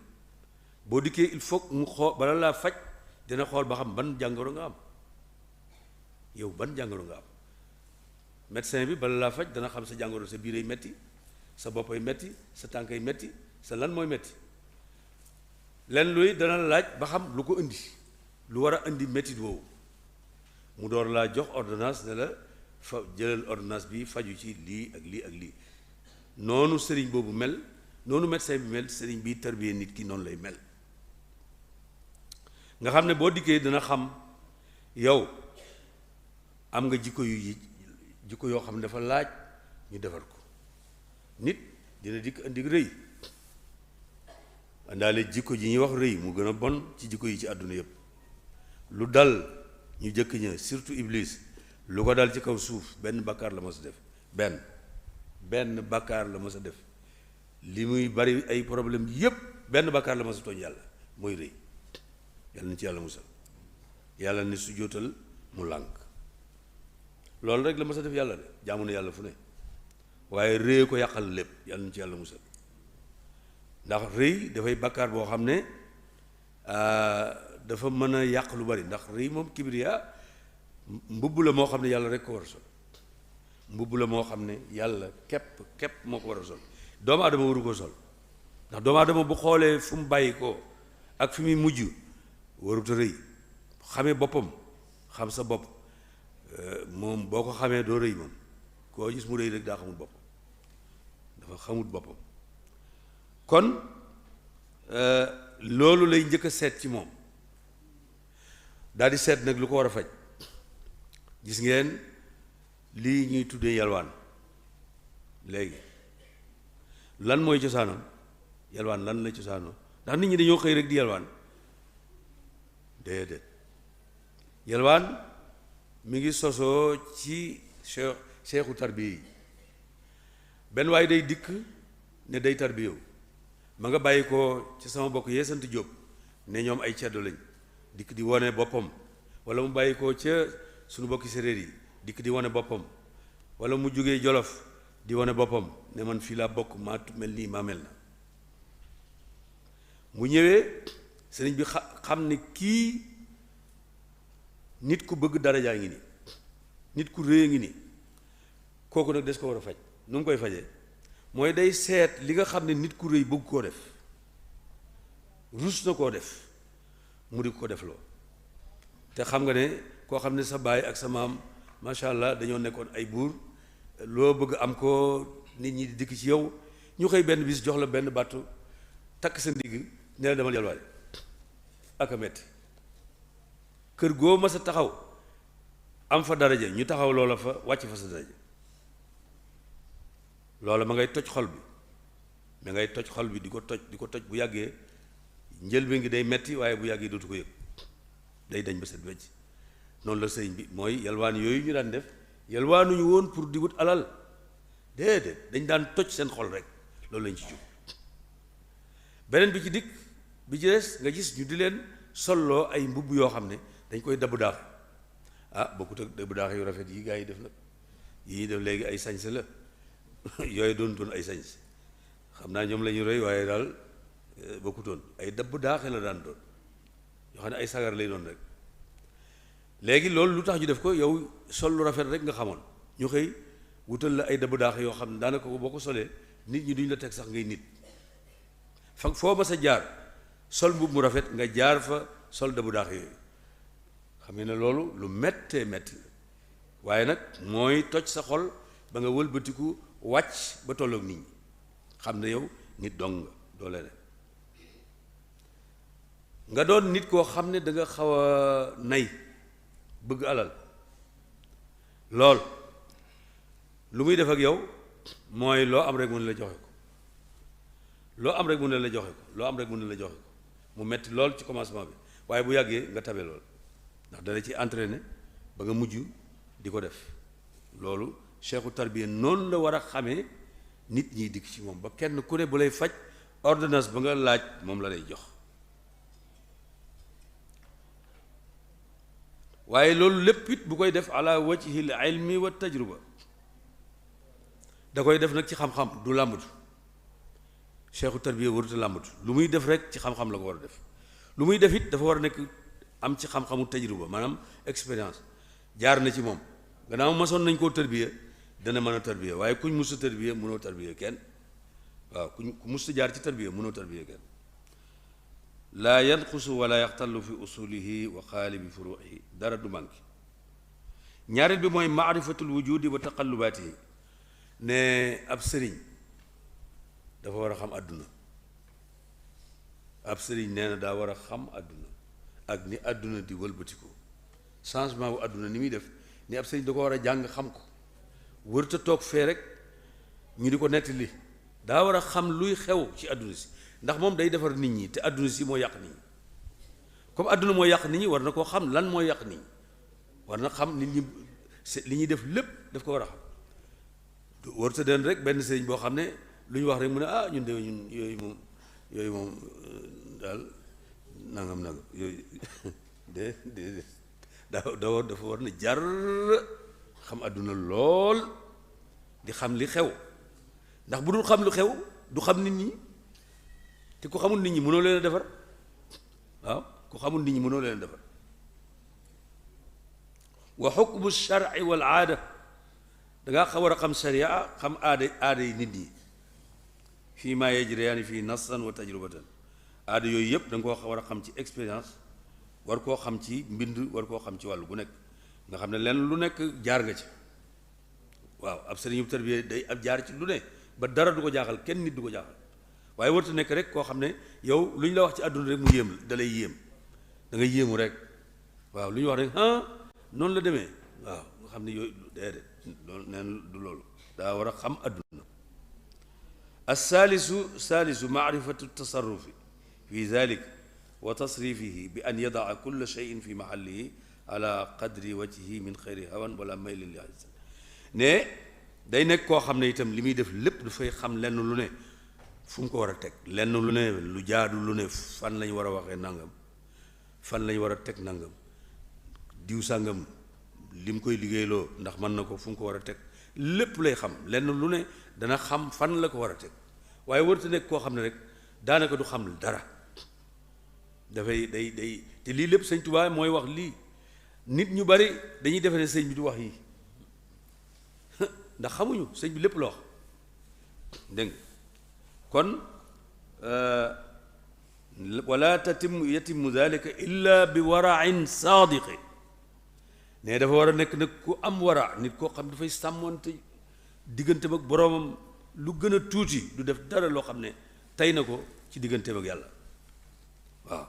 boo dikkee il faut mu xool bala laa faj dina xool ba xam ban jàngoro nga am yow ban jàngoro nga am médecin bi bala laa faj dana xam sa jàngoro sa biiray metti sa boppay metti sa tànkay metti sa lan mooy metti len luy dana la laaj ba xam lu ko indi lu war a indi mettit woowu mu door laa jox ordonnance ne la fa jëlal ordonnance bi faju ci lii ak lii ak lii noonu sëriñ boobu mel noonu médecin bi mel sëriñ bi tarbiya nit ki noonu lay mel nga xam ne boo dikkee dina xam yow am nga jikko yoo xam ne dafa laaj ñu defar ko nit dina dikk indi rëy àndaale jikko ji ñuy wax rëy mu gën a bon ci jikko yi ci àdduna yépp lu dal ñu jëkk ña surtout iblis lu ko dal ci kaw suuf benn bakkaar la mos a def benn bakkaar la mos a def li muy bari ay problème yépp benn bakkaar la mos a tooñ yàlla mooy rëy yàlla na ci yàlla musal yàlla ne su jóotal mu lànk loolu rek la mos a def yàlla de jaamu na yàlla fu ne waaye rëy ko yàqal lépp yàlla na ci yàlla musal ndax rëy dafay bakkaar boo xam ne dafa mën a yàq lu bari ndax rëy moom kibriya mbubb la moo xam ne yàlla rek ko war a sol mbubb la moo xam ne yàlla képp moo ko war a sol doomu aadama waru ko sol ndax doomu aadama bu xoolee fu mu bàyyi ko ak fi muy mujj warut a rëy xamee boppam xam sa bopp moom boo ko xamee doo rëy moom koo gis mu rëy rek daa xamul boppam dafa xamut boppam kon loolu lay njëkk a seet ci moom daal di seet nag lu ko war a faj gis ngeen lii ñuy tuddee yalwaan léegi lan mooy cosaanam yalwaan lan la cosaanoo ndax nit ñi dañoo xëy rek di yalwaan déedéet yalwaan mi ngi sosoo ci seexu tarbiya yi benn waaye day dikk ne day tarbiyewu ma nga bàyyi ko ci sama bokk yee sant Jóob ne ñoom ay ceddo lañ dikk di wane boppam wala mu bàyyi ko ca suñu bokki séréer yi dikk di wane boppam wala mu jógee Jolof di wane boppam ne man fii laa bokk maa mel nii maa mel na mu ñëwee sëriñ bi xam ne kii nit ku bëgg darajaa ngi nii nit ku rëy ngi nii kooku nag des ko war a faj nu mu koy fajee mooy day seet li nga xam ne nit ku rëy bëgg koo def rus na koo def mu di ko def loo te xam nga ne koo xam ne sa baay ak sa maam macha allah dañoo nekkoon ay buur loo bëgg am ko nit ñi di dikk ci yow ñu xëy benn bis jox la benn bàttu takk sa ndigg ne la demal yalwaale ak a metti kër goo ma sa taxaw am fa daraja ñu taxaw loola fa wàcc fa sa daraja loola ma ngay toj xol bi ma ngay toj xol bi di ko toj bu yàggee njëlbéen ngi day metti waaye bu yàggee dootu ko yëg day dañ ba set wecc noonu la sëriñ bi mooy yalwaan yooyu ñu daan def yalwaanuñu woon pour di wut alal déedéet dañ daan toj seen xol rek loolu lañ ci jub beneen bi ci dikk bi ci des nga gis ñu di leen solloo ay mbubb yoo xam ne dañ koy dabb daax bokkut ak dabb daax yu rafet yi gaa yi def nag yi def léegi ay sañse la yooyu doon ay sañse xam naa ñoom la ñu roy waaye daal bokkutoon ay dabb daaxe la daan doon yoo xam ne ay sagar lay doon rek léegi loolu lu tax ñu def ko yow sol lu rafet rek nga xamoon ñu xëy wutal la ay dabb daaxe yoo xam ne daanaka boo ko solee nit ñi duñ la teg sax ngay nit fa foo ma sa jaar sol mbubb mu rafet nga jaar fa sol dabb daaxe yooyu xam ne loolu lu méttee métti waaye nag mooy toj sa xol ba nga wëlbatiku wàcc ba tolloog nit ñi xam ne yow nit dong nga doo leneen nga doon nit koo xam ne da nga xaw a nay bëgg alal lool lu muy def ak yow mooy loo am rek mu ne la joxe ko loo am rek mu ne la joxe ko loo am rek mu ne la joxe ko mu metti lool ci commencement bi waaye bu yàggee nga tabe lool ndax dala ci entraîné ba nga mujj di ko def loolu cheikhu tarbiya noonu la war a xamee nit ñiy dikk ci moom ba kenn ku ne bu lay faj ordonnance ba nga laaj moom la lay jox waaye loolu lépp it bu koy def ala wajhil ilmi wa tajruba da koy def nag ci xam-xam du làmbatu cheikhu tarbiya waruta làmbatu lu muy def rek ci xam-xam la ko war a def lu muy def it dafa war a nekk am ci xam-xamu tajruba maanaam expérience jaar na ci moom gannaaw masoon nañ koo tarbiya dana mën a tarbiya waaye kuñ musta tarbiya mënoo tarbiya kenn waaw ku musta jaar ci tarbiya mënoo tarbiya kenn laa yanqusu wala yaxtallu fi usulihi wa xaalibi furuihi dara du manqué ñaareel bi mooy maarifatul wujudi wa taqallubaatihi ne ab sëriñ dafa war a xam àdduna ab sëriñ nee na daa war a xam àdduna ak ni àdduna di wëlbatiku changement bu àdduna ni muy def ni ab sëriñ da ko war a jàng xam ko wërta toog fee rek ñu di ko nettali daa war a xam luy xew ci àdduna si ndax moom day defar nit ñi te àdduna si moo yàq nit ñi comme àdduna moo yàq nit ñi war na koo xam lan moo yàq nit ñi war na xam nit ñi li ñuy def lépp daf ko war a xam wërta den rek benn sëriñ boo xam ne lu ñu wax rek mu ne ñun de ñun yooyu moom daal nangam yooyu de dafa war na jar xam àdduna lool di xam li xew ndax bu dul xam lu xew du xam nit ñi te ku xamul nit ñi mënoo leen a defar waaw ku xamul nit ñi mënoo leen a defar wa xukmu sharci wal aada da ngaa war a xam sharia xam aada yi nit ñi fii maa yajriyaani fii nassan wa tajrubatan aada yooyu yëpp da nga koo war a xam ci expérience war koo xam ci mbind war koo xam ci wàllu bu nekk nga xam ne lenn lu nekk jaar nga ci waaw ab sëriñ bu tarbiya day ab jaar ci lu ne ba dara du ko jaaxal kenn nit du ko jaaxal waaye warta nekk rek koo xam ne yow lu ñu la wax ci àdduna rek mu yéem da lay yéem da ngay yéemu rek waaw lu ñu wax rek noonu la demee waaw nga xam ne yooyu déedéet loolu neen du loolu daa war a xam àdduna saalisu maarifatu tasarrufi fi dalik wa tasrifihi bi an yadaa kulla cheyin fi mahallihi ala qadri wajhihi min xeyri hawan wala maylin li hadis ne day nekk koo xam ne itam li muy def lépp dafay xam lenn lu ne fu mu ko war a teg lenn lu ne lu jaadu lu ne fan lañ war a waxee nangam fan lañ war a teg nangam diw sàngam lim koy liggéeyloo ndax mën na ko fu mu ko war a teg lépp lay xam lenn lu ne dana xam fan la ko war a teg waaye warta nekk koo xam ne rek daanaka du xam dara dafay day te lii lépp sëñ Tuubaa mooy wax lii nit ñu bari dañuy defe ne sëñ bi du wax yi ndax xamuñu sëñ bi lépp la wax dégg nga kon wala yatimu dalika illa bi warain saadiqi ne dafa war a nekk nag ku am wara nit koo xam dafay sàmmoonte digganteem ak boroomam lu gën a tuuti du def dara loo xam ne tey na ko ci digganteem ak yàlla waaw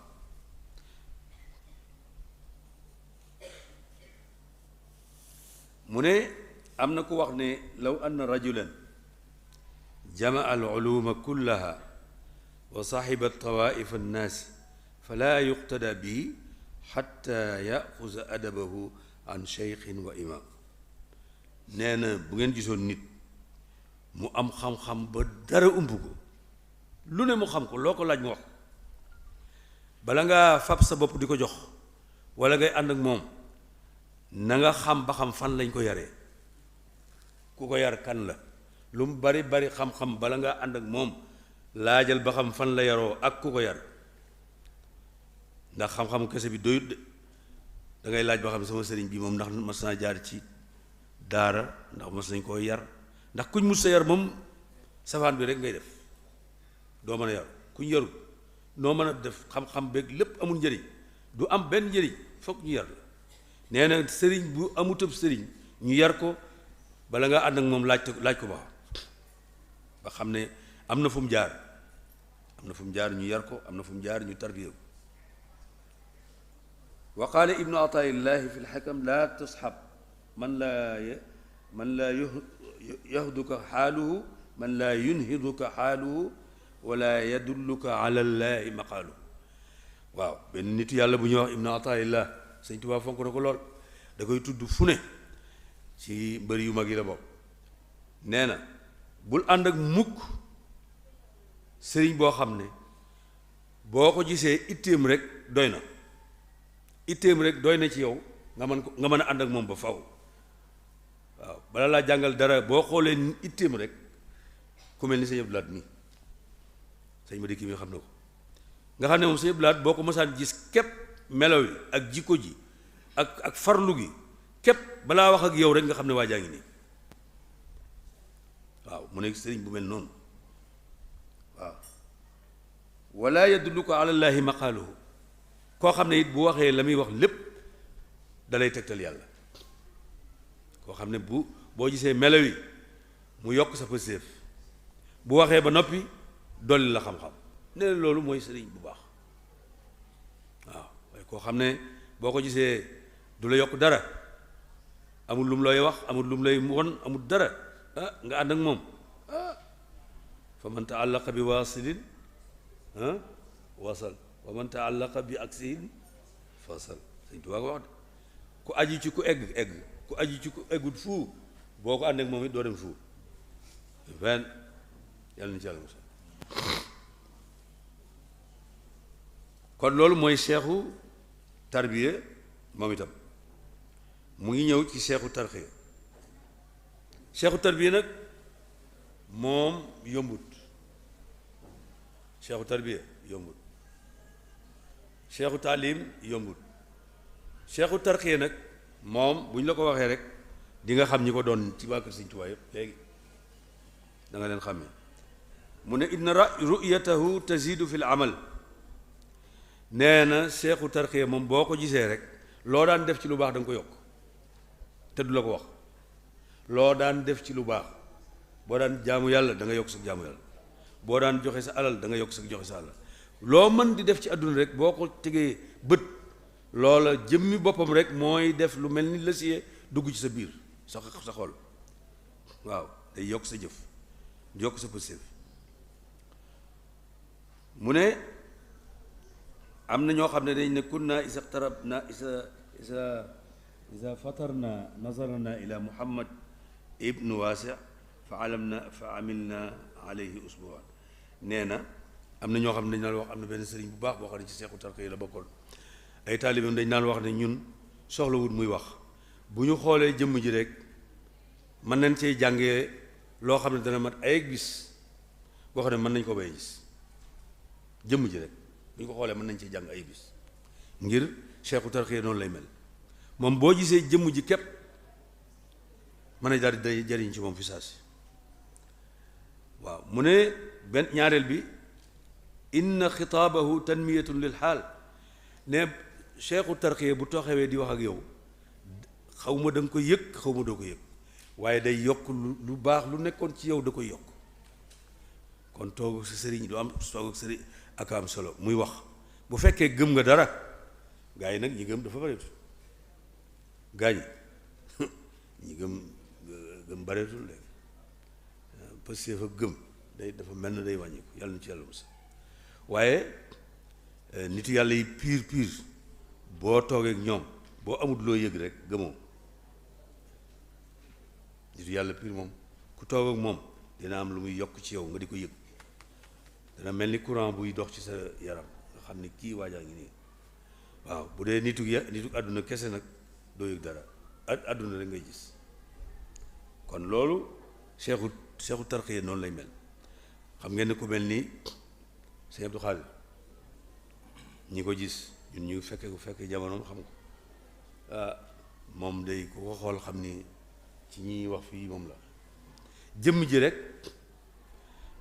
mu ne am na ku wax ne law anna rajulan jamaa al uluma kullaha wa saxiba tawaif annaasi fala yuqtada bihi xatta yaxuza adabahu an cheikhin wa imam nee na bu ngeen gisoon nit mu am xam-xam ba dara ump ko lu ne mu xam ko loo ko laaj mu wax bala ngaa fab sa bopp di ko jox wala ngay ànd ak moom na nga xam ba xam fan lañ ko yaree ku ko yar kan la lu mu bari bari xam-xam bala ngaa ànd ak moom laajal ba xam fan la yaroo ak ku ko yar ndax xam-xamu kese bi doyut de da ngay laaj ba xam sama sëriñ bi moom ndax mas naa jaar ci daara ndax mas nañ koo yar ndax kuñ mus sa yar moom safaan bi rek ngay def doo mën a yar kuñ yarul noo mën a def xam-xam beeg lépp amul njëriñ du am benn njëriñ fokk ñu yar la nee na sëriñ bu amutab sëriñ ñu yar ko bala nga ànd ak moom laaj ko ba xam ne am na fu mu jaar ñu yar ko am na fu mu jaar ñu tarbiya ko wa qaala ibnu ataa'illahi fi lxakam laa tasxab man laa yahduka xaaluhu man laa yunhiduka xaaluhu wala yadulluka ala llaahi maqaaluhu waaw benn nit yàlla bu ñuy wax ibnu ataa'illah sëñ Tuubaa fonk na ko lool da koy tudd fu ne ci mbër yu mag yi la bokk nee na bul ànd ak mukk sëriñ boo xam ne boo ko gisee itteem rek doy na ci yow nga mën a ànd ak moom ba faw waaw bala laa jàngal dara boo xoolee itteem rek ku mel ni sëñ Abdou Lahad mi sëñ ma dikki mi xam na ko nga xam ne moom sëñ Abdou Lahad boo ko mësaan gis képp melaw yi ak jikko ji ak farlu gi képp balaa wax ak yow rek nga xam ne waa jaa ngi nii waaw mu ne sëriñ bu mel noonu waaw wala yadulluka ala llaahi maqaaluhu koo xam ne it bu waxee la muy wax lépp dalay tegtal yàlla koo xam ne boo gisee melaw yi mu yokk sa pëseef bu waxee ba noppi dolli la xam-xam ne loolu mooy sëriñ bu baax waaw waaye koo xam ne boo ko gisee du la yokk dara amul lum lay wax amul lum lay won amul dara nga ànd ak moom fa man taallaqa bi waasilin wasal wa man taallaqa bi aksihin fasal sëñ Tuubaa ko wax de ku aji ci ku egg ku aji ci ku eggut fu boo ko ànd ak moom it doo dem fu fen yàlla na ci yàlla musal kon loolu mooy seexu tarbiya moom itam mu ngi ñëw ci seexu tarxiya seexu tarbiya nag moom yombut seexu tarbiya yombut seexu taalim yombut seexu tarxiya nag moom bu ñu la ko waxee rek di nga xam ñi ko doon ci waa kër Sëñ Tuubaa yëpp léegi da nga leen xàmmee mu ne inna ru'yatahu tazidu fil amal nee na seexu tarxiya moom boo ko gisee rek loo daan def ci lu baax da nga ko yokk te du la ko wax loo daan def ci lu baax boo daan jaamu yàlla da nga yokk sa jaamu yàlla boo daan joxe sa alal da nga yokk sa joxe sa alal loo mën di def ci àdduna rek boo ko tegee bët loola jëmmi boppam rek mooy def lu mel ni lësiye dugg ci sa biir sa xol waaw day yokk sa jëf yokk sa positif mu ne am na ñoo xam ne dañ ne kunna isa xtarabna isa fatarna nazarna ila muhammad ibnu waasi fa amilna alayhi usbuan nee na am na ñoo xam ne dañ naan wax am na benn sëriñ bu baax boo xam ne ci seexu tarxiya la bokkoon ay taalibeem dañ naan wax ne ñun soxlawut muy wax bu ñu xoolee jëmm ji rek mën nañ cee jàngee loo xam ne dana mat ay bis boo xam ne mën nañ ko bay gis jëmm ji rek bu ñu ko xoolee mën nañ cee jàng ay bis ngir seexu tarxiya noonu lay mel moom boo gisee jëmm ji képp mën a daal di jariñ ci moom fi saa si waaw mu ne benn ñaareel bi inna xitaabahu tanmiyatun lil xaal ne seexu tarxiya bu taxawee di wax ak yow xaw ma da nga ko yëg xaw ma doo ko yëg waaye day yokk lu baax lu nekkoon ci yow da koy yokk kon toog sa sëriñ du am toog ak sëriñ ak am solo muy wax bu fekkee gëm nga dara gaa yi nag ñi gëm dafa bareetul gaa ñi gëm bareetul léegi parce que fa gëm day dafa mel na day wàññiku yàlla na ci yàlla mos waaye nitu yàlla yi piir boo toogee ak ñoom boo amut loo yëg rek gëmoo nitu yàlla piir moom ku toog ak moom dina am lu muy yokk ci yow nga di ko yëg dana mel ni courant buy dox ci sa yaram nga xam ne kii waajaa ngi nii waaw bu dee nitu àdduna kese nag doo yëg dara àdduna rek ngay gis kon loolu seexu tarxiya noonu lay mel xam ngeen ne ku mel ni Sëñ Abdou Khadir ñi ko gis ñun ñu fekkee jamonoom xam ko moom day ku ko xool xam ni ci ñiy wax fii moom la jëmm ji rek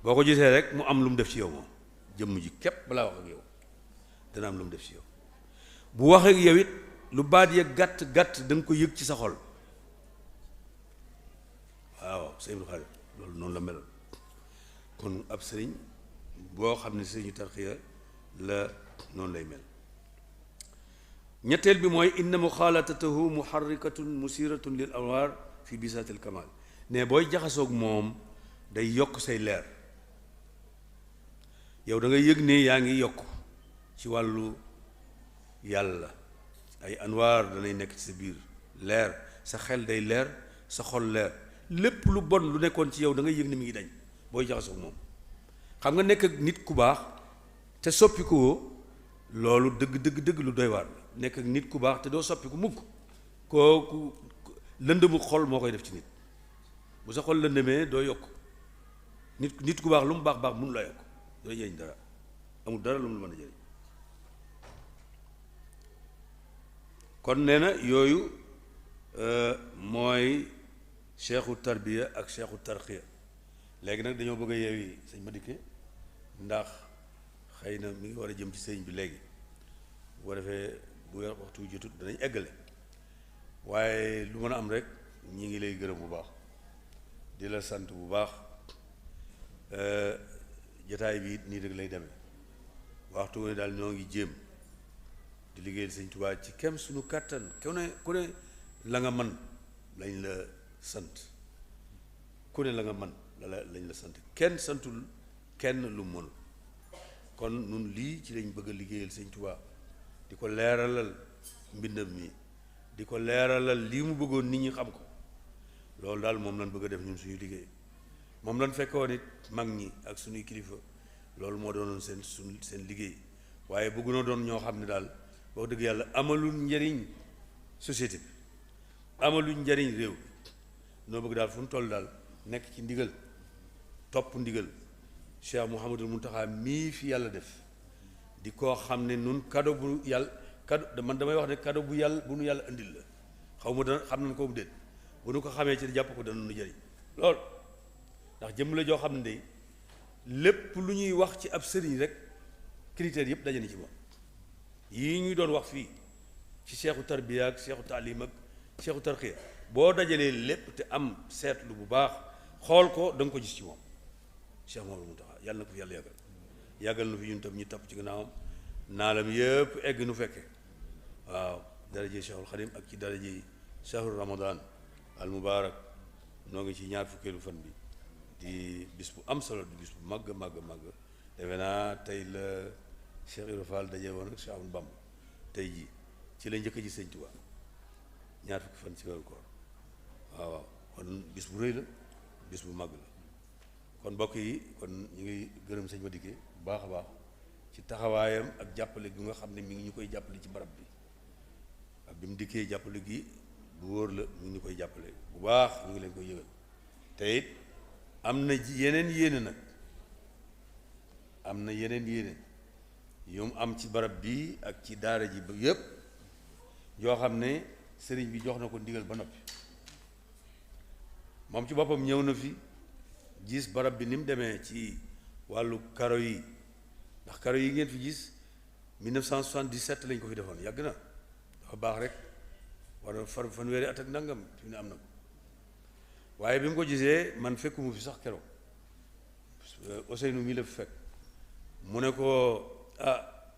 boo ko gisee rek mu am lu mu def ci yow moom jëmm ji képp balaa wax ak yow dana am lu mu def ci yow bu wax ak yow it lu baat ya gàtt da nga ko yëg ci sa xol waaw Sëñ Abdou Khadir loolu noonu la meloon kon ab sëriñ boo xam ne sëriñu tarxiya la noonu lay mel ñetteel bi mooy inna muxaalatatahu muharrikatun musiratun lil anwaar fi bisaatil kamal ne booy jaxasoog moom day yokk say leer yow da nga yëg ne yaa ngi yokk ci wàllu yàlla ay anwaar danay nekk ci sa biir leer sa xel day leer sa xol leer lépp lu bon lu nekkoon ci yow da ngay yëg ne mi ngi dañ booy jaxasoog moom xam nga nekk ak nit ku baax te soppikuwoo loolu dëgg lu doy waar la nekk ak nit ku baax te doo soppiku mukk kooku lëndëmu xol moo koy def ci nit bu sa xol lëndëmee doo yokk nit ku baax lu mu baax mënu la yokk doo jëriñ dara amul dara lu mu mën a jëriñ kon nee na yooyu mooy seexu tarbiya ak seexu tarxiya léegi nag dañoo bëgg a yeewi sëñ Madické ndax xëy na mi ngi war a jëm ci sëñ bi léegi bu ko defee bu waxtu wi jotut danañ eggale waaye lu mën a am rek ñi ngi lay gërëm bu baax di la sant bu baax jataay bi nii rek lay demee waxtu wu ne daal ñoo ngi jéem di liggéeyal sëñ Tuubaa ci kem suñu kàttan ku ne la nga man lañ la sant ku ne la nga man lañ la sant kenn santul kenn lu mënul kon nun lii ci lañ bëgg a liggéeyal sëñ Tuubaa di ko leeralal mbindam mi di ko leeralal lii mu bëggoon nit ñi xam ko loolu daal moom lañ bëgg a def ñun suñu liggéey moom lañ fekkoon it mag ñi ak suñuy kilifa loolu moo doonoon seen liggéey waaye bëgg na doon ñoo xam ne daal wax dëgg yàlla amalul njariñ société bi amaluñ njariñ réew bi noo bëgg daal fu mu toll daal nekk ci ndigal topp ndigal Cheikh Mouhamadul Mountakha mii fi yàlla def di koo xam ne nun kado bu yàlla kado man damay wax ne kado bu nu yàlla indil la xaw ma dana xam nañ ko bu déet bu nu ko xamee ci jàpp ko dana nu jëriñ lool ndax jëmm la joo xam ne day lépp lu ñuy wax ci ab sëriñ rek critères yëpp daje na ci moom yii ñuy doon wax fii ci seexu tarbiya ak seexu taalim ak seexu tarxiya boo dajalee lépp te am seetlu bu baax xool ko da nga ko gis ci moom Cheikh Mouhamadou Mountakha yàlla na ko fi yàlla yàggal na fi ñun tam ñu tapp ci gannaawam naalam yëpp egg nu fekke waaw daraje Cheikhul Xadim ak ci daraje shahru ramadan al mubarak noo ngi ci ñaar fukkeelu fan bi di bis bu am solo di bis bu màgg defe naa tey la Cheikh Ibra Fall daje woon ak Cheikh Ahmadou Bamba tey ji ci la njëkk ji Sëñ Tuubaa ñaar fukki fan ci weeru koor waaw kon bis bu rëy la bis bu màgg la kon mbokk yi kon ñu ngi gërëm sëñ Madické bu baax a baax ci taxawaayam ak jàppale gi nga xam ne mi ngi ñu koy jàppale ci barab bi ak bi mu dikkee jàppale gi bu wóor la mi ngi ñu koy jàppale bu baax ñu ngi leen koy yëgal te it am na yeneen yéene nag am na yeneen yéene yu mu am ci barab bi ak ci daara ji ba yépp yoo xam ne sëriñ bi jox na ko ndigal ba noppi moom ci boppam ñëw na fi gis barab bi ni mu demee ci wàllu karo yi ndax karo yi ngeen fi gis 1977 lañ ko fi defoon yàgg na dafa baax rek war a fanweeri at ak nangam fi ne am na ko waaye bi mu ko gisee man fekkuma fi sax keroog Ousseynou mi la fi fekk mu ne ko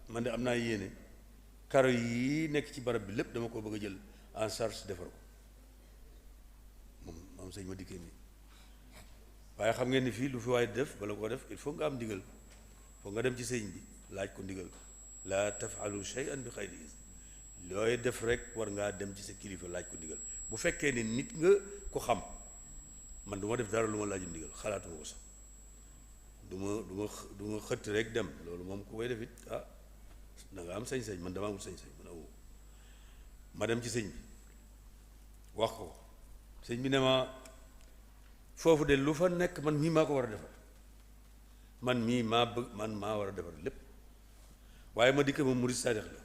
man de am naa yéene karo yi nekk ci barab bi lépp dama ko bëgg a jël en charge defar ko moom sëñ Madické mi waaye xam ngeen ni fii lu fi waaye def bala koo def il faut nga am ndigal foog nga dem ci sëñ bi laaj ko ndigal laa tafalu shay'an bi xayri izni looy def rek war ngaa dem ci sa kilifa laaj ko ndigal bu fekkee ne nit nga ko xam man du ma def dara lu ma laajum ndigal xalaatuma ko sax du ma xëtt rek dem loolu moom ku koy def it da nga am sañ-sañ man dama amul sañ-sañ man amoo ma dem ci sëñ bi wax ko sëñ bi ne ma foofu de lu fa nekk man mii maa ko war a defar man mii maa war a defar lépp waaye ma dikk moom murid saadix la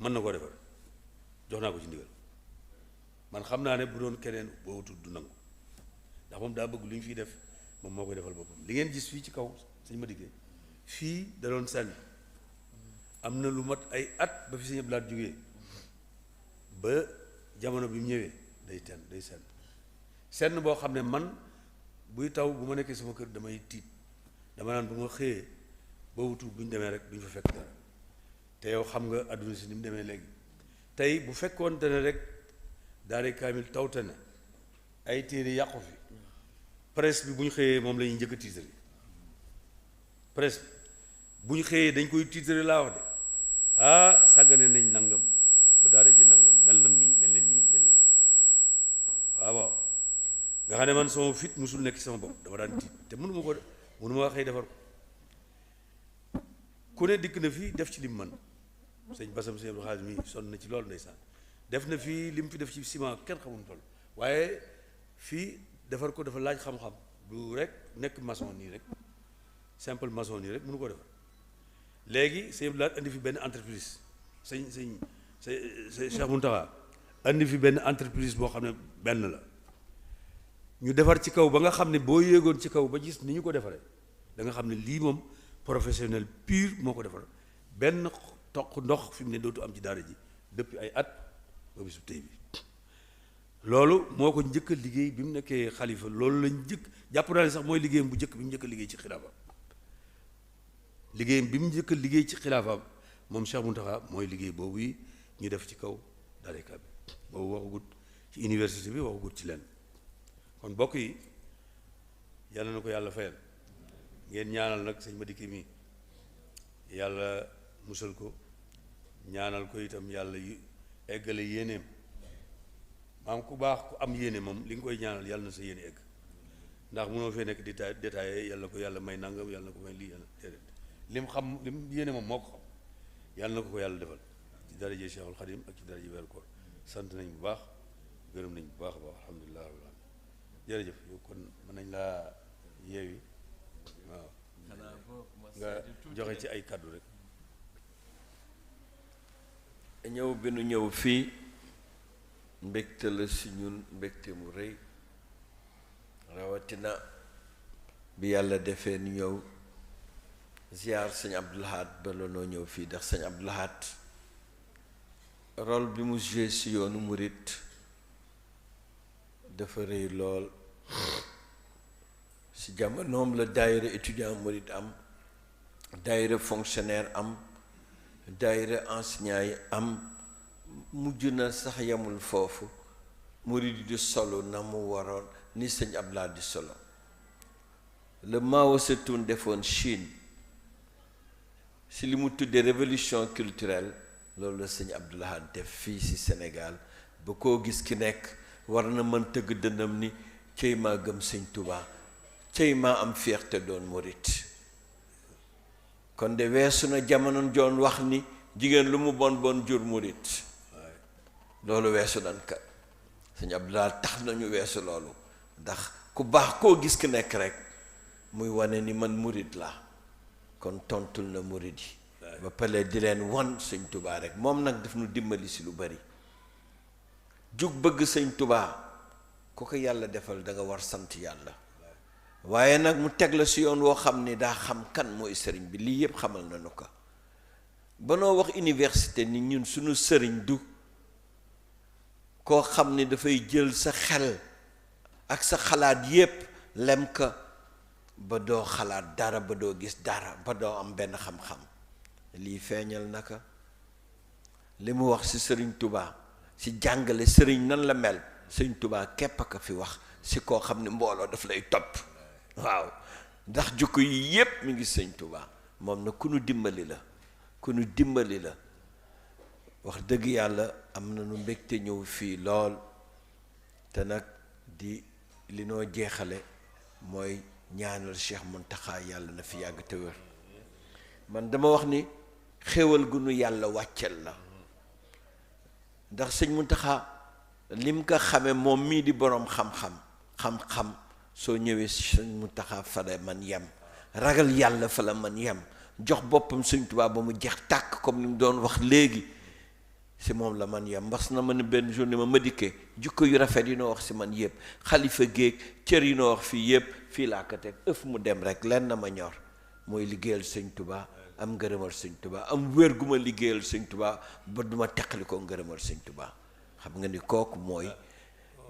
mën na koo defar jox naa ko ci ndigal man xam naa ne bu doon keneen boo wutul du nangu ndax moom daa bëgg lu ñu fiy def moom moo koy defal boppam li ngeen gis fii ci kaw sëñ Madické fii da doon sànni am na lu mat ay at ba fi sëñ Abdou Lahad jógee ba jamono bi mu ñëwee day senn boo xam ne man buy taw bu ma nekkee sama kër damay tiit dama naan bu ma xëyee ba wutu bu ñu demee rek du ñu fa fekk dara te yow xam nga adduna si ni mu demee léegi tey bu fekkoon te ne rek daare kaamil tawte na ay téere yàqu fi presse bi bu ñu xëyee moom la ñuy njëkk a titre presse bi bu ñu xëyee dañ koy titre laa wax de sàggane nañ nangam ba daara ji nangam mel na nii waaw nga xam ne man sama fit musul nekk sama bopp dama daan tiit te mënu ma xëy defar ko ku ne dikk na fii def ci lim man sëñ Bassam sëñ Abdou Khadre mi sonn na ci loolu ndeysaan def na fii lim fi def ci ciment kenn xamul toll waaye fii defar ko dafa laaj xam-xam du rek nekk maçon nii rek simple maçon nii rek mënu ko defar léegi sëñ Abdou Lahad indi fi benn entreprise sëñ Cheikh Mountakha indi fi benn entreprise boo xam ne benn la ñu defar ci kaw ba nga xam ne boo yéegoon ci kaw ba gis ni ñu ko defaree da nga xam ne lii moom professionnel pur moo ko defar benn toq ndox fi mu ne dootu am ci daara ji depuis ay at ba bisu tey bi loolu moo ko njëkk a liggéey bi mu nekkee xalifa loolu lañ njëkk jàpp naa ne sax mooy liggéeyam bu njëkk bi mu njëkk a liggéey ci xilaafa liggéeyam bi mu njëkk a liggéey ci xilaafa moom Cheikh Mountakha mooy liggéey boobu yi ñu def ci kaw daara bi boobu waxagut ci université bi waxagut ci leen kon bokk yi yàlla na ko yàlla fayal ngeen ñaanal nag sëñ Madické mi yàlla musal ko ñaanal ko itam yàlla eggale yéeneem maam ku baax ku am yéene moom li nga koy ñaanal yàlla na sa yéene egg ndax mënoo fee nekk di détaillé yàlla ko yàlla may nangam yàlla na ko may lii yàlla déedéet lim xam lim yéene moom moo ko xam yàlla na ko yàlla defal ci daraje Cheikhul Khadim ak ci daraje weeru koor sant nañ bu baax gërëm nañ bu baax a baax alhamdulilah jërëjëf yow kon mën nañ laa yeewi waaw nga joxe ci ay kàddu rek ñëw bi nu ñëw fii mbégte la si ñun mbégte mu rëy rawatina bi yàlla defee ni ñëw ziar sëñ Abdou Lahad ba la noo ñëw fii ndax sëñ Abdou Lahad rôle bi mu joué si yoonu murit dafa rëy lool si jamonoom la daayira étudiant murit am daayira fonctionnaire am daayira enseignant yi am mujj na sax yamul foofu murit di solo na mu waroon ni sëñ Abdou Lahad di solo le Mao Tse-tung defoon Chine si li mu tuddee révolution culturelle loolu la sëñ Abdou Lahad def fii si Sénégal ba koo gis ki nekk war na mën tëgg dënnam ni cey maa gëm sëñ Touba cey maa am fierté doon murit kon de weesu na jamono joon wax ni jigéen lu mu bon bon jur murit loolu weesu nan ka sëñ Abdou Lahad tax nañu weesu loolu ndax ku baax koo gis ki nekk rek muy wane ni man murit la kon tontul na murit yi ba pare di leen won sëñ Touba rek moom nag daf nu dimbali si lu bari jug bëgg sëñ Touba ku ko yàlla defal da nga war sant yàlla waaye nag mu teg la si yoon woo xam ni daa xam kan mooy sëriñ bi lii yépp xamal nañu ko ba noo wax université ni ñun suñu sëriñ du koo xam ni dafay jël sa xel ak sa xalaat yépp lem ka ba doo xalaat dara ba doo gis dara ba doo am benn xam-xam lii feeñal naka li mu wax ci sëriñ Touba ci jàngale sëriñ nan la mel sëriñ Touba képp a ko fi wax ci koo xam ni mbooloo daf lay topp waaw ndax jukko yi yépp mi ngi sëriñ Touba moom na ku nu dimbali la ku nu dimbali la wax dëgg yàlla am na nu mbégte ñëw fii lool te nag di li noo jeexale mooy ñaanal Cheikh Mountakha yàlla na fi yàgg te wér man dama wax ni xéewal gu nu yàlla wàccel la ndax sëñ Mountakha lim ko xame moom mii di boroom xam-xam soo ñëwee sëñ Mountakha fa la man yem ragal yàlla fa la man yem jox boppam sëñ Tuubaa ba mu jeex tàkk comme ni mu doon wax léegi si moom la man yem mbas na ma ne benn journée ma dikkee jukko yu rafet yi noo wax si man yëpp xalifa géeg cër yi noo wax fii yëpp fii laa ko teg ëf mu dem rek lenn na ma ñor mooy liggéeyal sëñ Touba am ngërëmal sëñ Touba am wér gu ma liggéeyal sëñ Touba ba duma teqali ko ngërëmal sëñ Touba xam nga ni kooku mooy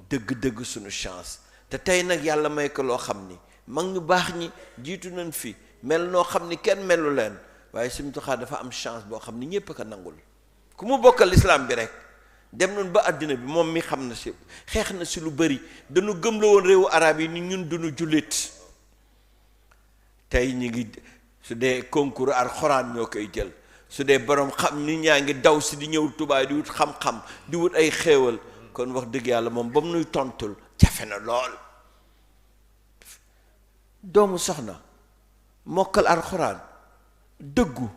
dëgg-dëgg suñu chance te tey nag yàlla may ko loo xam ni mag ñu baax ñi jiitu nañ fi mel noo xam ni kenn melu leen waaye sëñ Mountakha dafa am chance boo xam ni ñépp a ko nangul ku mu bokkal lislaam bi rek dem nañ ba àddina bi moom mi xam na si xeex na si lu bari dañu gëm la woon réewu arab yi ni ñun duñu jullit tey ñu ngi su dee concours alxuraan ñoo koy jël su dee borom xam nit ñaa ngi daw si di ñëw Tuubaa di wut xam-xam di wut ay xéewal kon wax dëgg yàlla moom ba mu nuy tontul jafe na lool doomu soxna mokkal alxuraan dëggu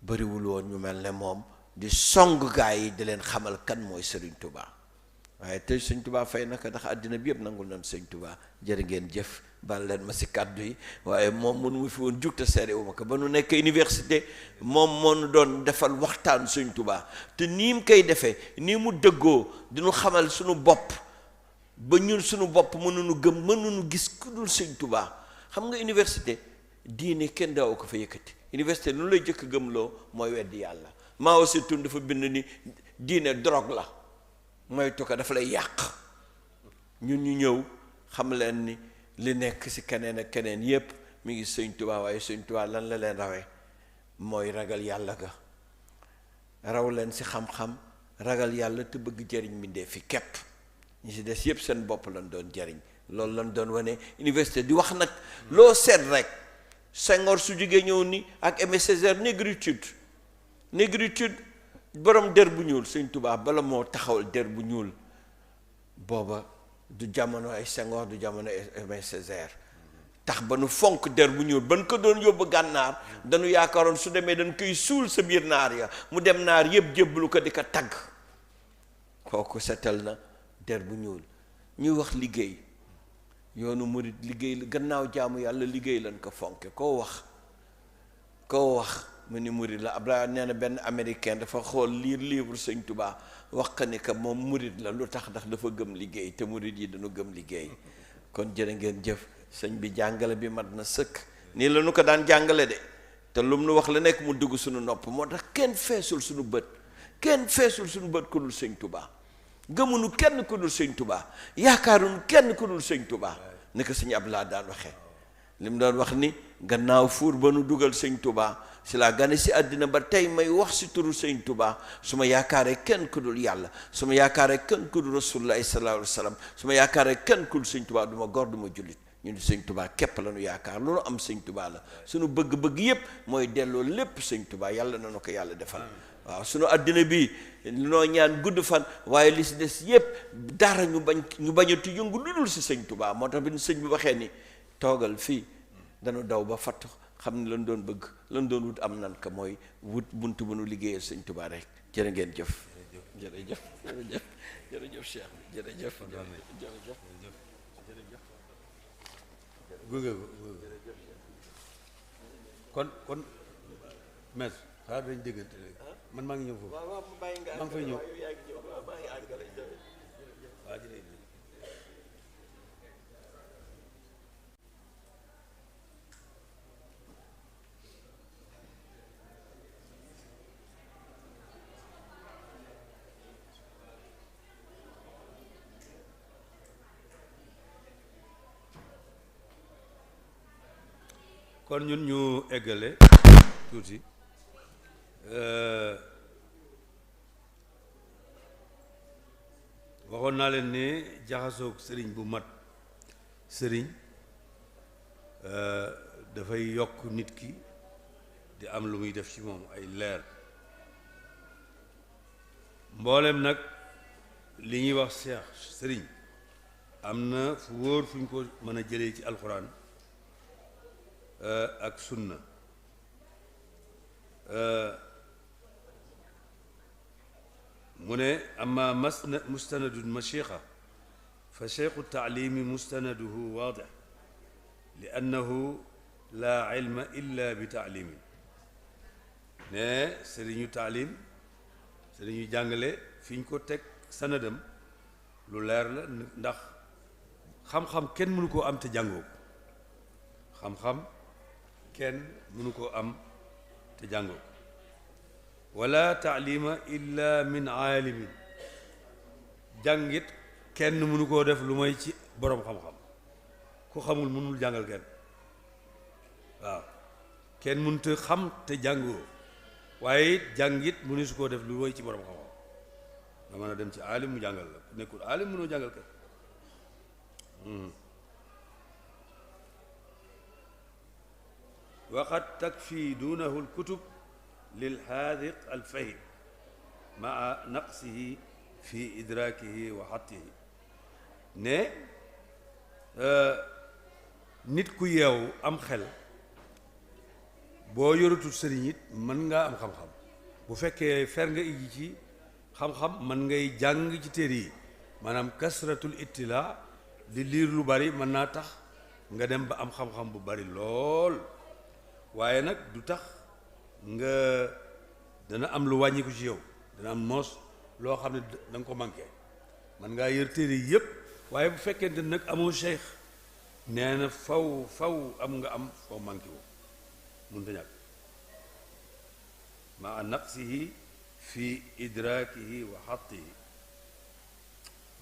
bariwul woon ñu mel ne moom di song gaa yi di leen xamal kan mooy Sëriñ Touba waaye tey Sëriñ Touba fay naka ndax àddina bi yëpp nangul nañ Sëriñ Touba jërë ngeen jëf bal leen ma si kàddu yi waaye moom mënu mu fi woon jug te seede wu ma ko ba nu nekk université moom moo nu doon defal waxtaan Sëriñ Touba te nii mu koy defee nii mu dëggoo diñu xamal suñu bopp ba ñun suñu bopp mënuñu gëm mënuñu gis ku dul Sëriñ Touba xam nga université diine kenn daaw ko fa yëkkati université lu lay jëkk gëmloo mooy weddi yàlla Mao Tse-tung dafa bind ni diine drogue la moytu ko dafa lay yàq ñun ñu ñëw xam leen ni li nekk ci keneen ak keneen yépp mi ngi Sëñ Tuubaa waaye Sëñ Tuubaa lan la leen rawee mooy ragal yàlla ga raw leen ci xam-xam ragal yàlla te bëgg jariñ mbindéef fi képp ñi ci des yépp seen bopp lañ doon jariñ loolu lañ doon wane université di wax nag loo seet rek Senghor su jógee ñëw ni ak Aimé Césaire négritude borom der bu ñuul Sëñ Tuubaa bala moo taxawal der bu ñuul booba du jamono ay Senghor du jamono Aimé Césaire tax ba nu fonk der bu ñuul ba nu ko doon yóbbu gànnaar dañu yaakaaroon su demee dañ koy suul sa biir naar ya mu dem naar yépp jébbalu ko di ko tagg kooku setal na der bu ñuul ñuy wax liggéey yoonu murit liggéey la gannaaw jaamu yàlla liggéey lañ ko fonke koo wax mu ni murid la. Abdoulaye nee na benn américain dafa xool lire livre sëñ Touba wax ka ni que moom murid la lu tax ndax dafa gëm liggéey te murid yi dañu gëm liggéey. kon jërë ngeen jëf sëñ bi jàngale bi mat na sëkk nii la nu ko daan jàngale de te lum nu wax la nekk mu dugg suñu nopp moo tax kenn feesul suñu bët ku dul sëñ Touba gëmunu kenn ku dul sëñ Touba yaakaarunu kenn ku dul sëñ Touba ni ko sëñ Abdoulaye daan waxee li mu doon wax ni gannaaw fuur ba nu dugal sëñ Touba si laa gane si àddina ba tey may wax si turu sëñ Touba su ma yaakaaree kenn ku dul yàlla su ma yaakaaree kenn ku dul rasulullahi sallallahu alayhi wa sallam su ma yaakaaree kenn ku dul sëñ Touba du ma góor du ma jullit ñu ni sëñ Touba képp la nu yaakaar loolu am sëñ Touba la suñu bëgg-bëgg yépp mooy delloo lépp sëñ Touba yàlla na nu ko yàlla defal waaw suñu àddina bi noo ñaan gudd fan waaye li si des yépp dara ñu bañatu yëngu lu dul si sëñ Touba moo tax bi sëñ bi waxee ni toogal fii danu daw ba fatt xam ne lan doon bëgg lan doon wut am nan ka mooy wut buntu bu nu liggéeyal sëñ Touba rek jërë ngeen jëf jërëjëf Cheikh jërëjëf gunge ko kon maître xaar dañ déggante léegi man maa ngi ñëw foofu maa ngi fay ñëw waaw jërëjëf kon ñun ñu eggale tuuti waxoon naa leen ne jaxasoog sëriñ bu mat sëriñ dafay yokk nit ki di am lu muy def ci moom ay leer mboolem nag li ñuy wax seex sëriñ am na fu wóor fu ñu ko mën a jëlee ci alxuraan ak sunna mu ne amma mustanadu mashixa fa cheikhu taalimi mustanaduhu waadix li annahu laa ilma illa bi taalimin ne sëriñu taalim sëriñu jàngale fi ñu ko teg sanadam lu leer la ndax xam-xam kenn mënu koo am te jàngoo xam-xam kenn mënu koo am te jàngoo wala taalima illa min aalimin jàngit kenn mënu koo def lu mooy ci boroom xam-xam ku xamul mënul jàngal kenn waaw kenn mënut a xam te jàngoo waaye it jàngit mënu su koo def lu mooy ci boroom xam-xam nga mën a dem ci aalim mu jàngal la ku nekkul aalim mënoo jàngal kenn waqad takfi duunahu alkutub lilxaadiq alfahim maa naqsihi fi idraakihi wa xattihi ne nit ku yeewu am xel boo yoratul sëriñ it mën ngaa am xam-xam bu fekkee fer nga iji ci xam-xam mën ngay jàng ci téere yi maanaam kasratul ittila di liir lu bari mën naa tax nga dem ba am xam-xam bu bari lool waaye nag du tax nga dana am lu wàññiku ci yow dana am moos loo xam ne da nga ko manqué man ngaa yër téere yi yépp waaye bu fekkente nag amoo cheikh nee na faw am nga am foo manqué wu mun ta ñàkk maa naqsihi fi idrakihi wa xattihi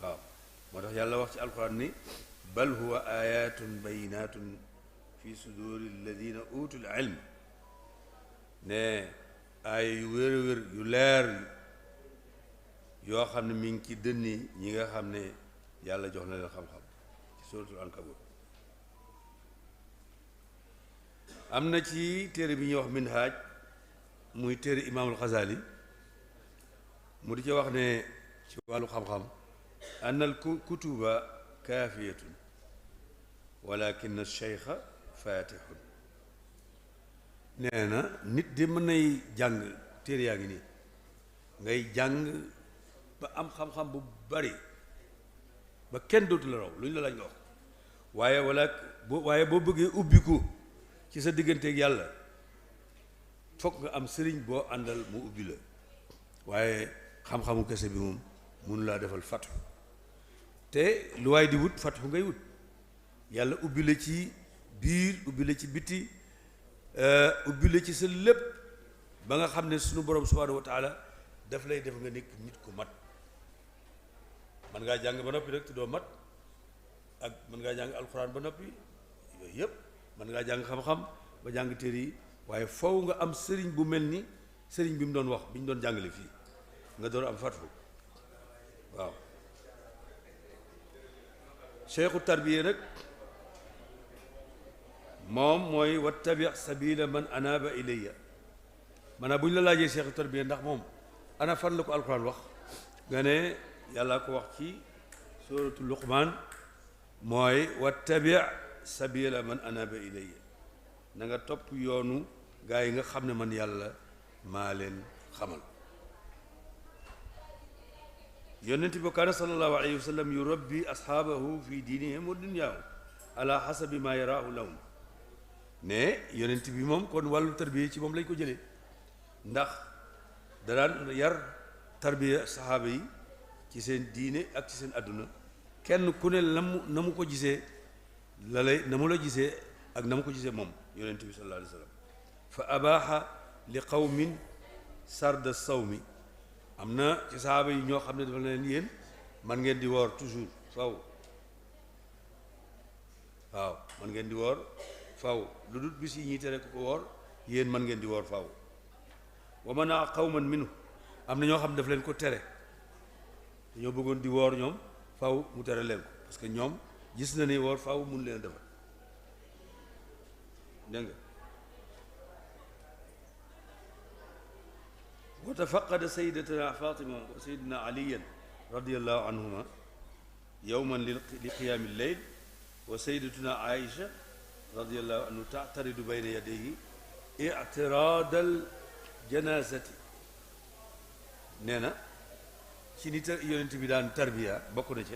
waaw moo tax yàlla wax ci alquran ni bal huwa ayatun bayinatun fi suduri alladina utul ilm ne aaya yu wér a wér yu leer yoo xam ne mi ngi ci dënni ñi nga xam ne yàlla jox na leen xam-xam ci suratul ankabut am na ci téere bi ñuy wax minhaj muy téere imaamul Xasaali mu di ci wax ne ci wàllu xam-xam anna al kutuba kaafiyatun walakin cheikha fatihun nee na nit de mën nay jàng téere yaa ngi nii ngay jàng ba am xam-xam bu bari ba kenn dootu la raw lu ñu la laaj nga wax waaye boo bëggee ubbiku ci sa digganteeg yàlla fokk nga am sëriñ boo àndal mu ubbi la waaye xam-xamu kese bi moom mënu laa defal fatu te lu waay di wut fatu ngay wut yàlla ubbi la ci biir ubbi la ci biti ubbi la ci sa lépp ba nga xam ne sunu borom subhanahu wa taala daf lay def nga nekk nit ku mat man ngaa jàng ba noppi rek te doo mat ak mën ngaa jàng alxuraan ba noppi yooyu yëpp mën ngaa jàng xam-xam ba jàng téere yi waaye faw nga am sëriñ bu mel ni sëriñ bi mu doon wax bi ñu doon jàngale fii nga door am fatfu waaw cheikhu tarbiya nag moom mooy wattabi sabila man anaba ilayya maanaam bu ñu la laajee cheikhu tarbiya ndax moom ana fan la ko alxuraan wax nga ne yàlla ko wax ci suratu luqman mooy wattabi sabila man anaba ilayya na nga topp yoonu gaa yi nga xam ne man yàlla maa leen xamal yonent bi kaana sallallahu alayhi wa sallam yurabbi ashaabahu fi diinihim wa dunyaahum ala hasabi ma yaraahu lahum ne yonent bi moom kon wàllu tarbiya ci moom lañ ko jëlee ndax da daan yar tarbiya saxaaba yi ci seen diine ak ci seen àdduna kenn ku ne na mu ko gisee la lay na mu la gisee ak na mu ko gisee moom yonent bi sallallahu alayhi wa sallam fa abaaxa li qawmin sarda sawmi am na ci saxaaba yi ñoo xam ne dafa leen yéen man ngeen di woor toujours faw waaw man ngeen di woor faw lu dul bis yi ñuy tere ko woor yéen man ngeen di woor faw wa manaa qawman minhu am na ñoo xam ne daf leen ko tere dañoo bëggoon di woor ñoom faw mu tere leen ko parce que ñoom gis na ni woor faw mun leen defal dégg nga wa tafaqada sayyidatuna Fatima wa sayyidina aliyan radiyallahu anhuma yawman li qiyaami lleyl wa sayyidatuna Aïcha radiyallahu anhu ta'taridu bayna yadayhi i'tiraadal janaazati nee na ci nit yonent bi daan tarbiya bokk na ci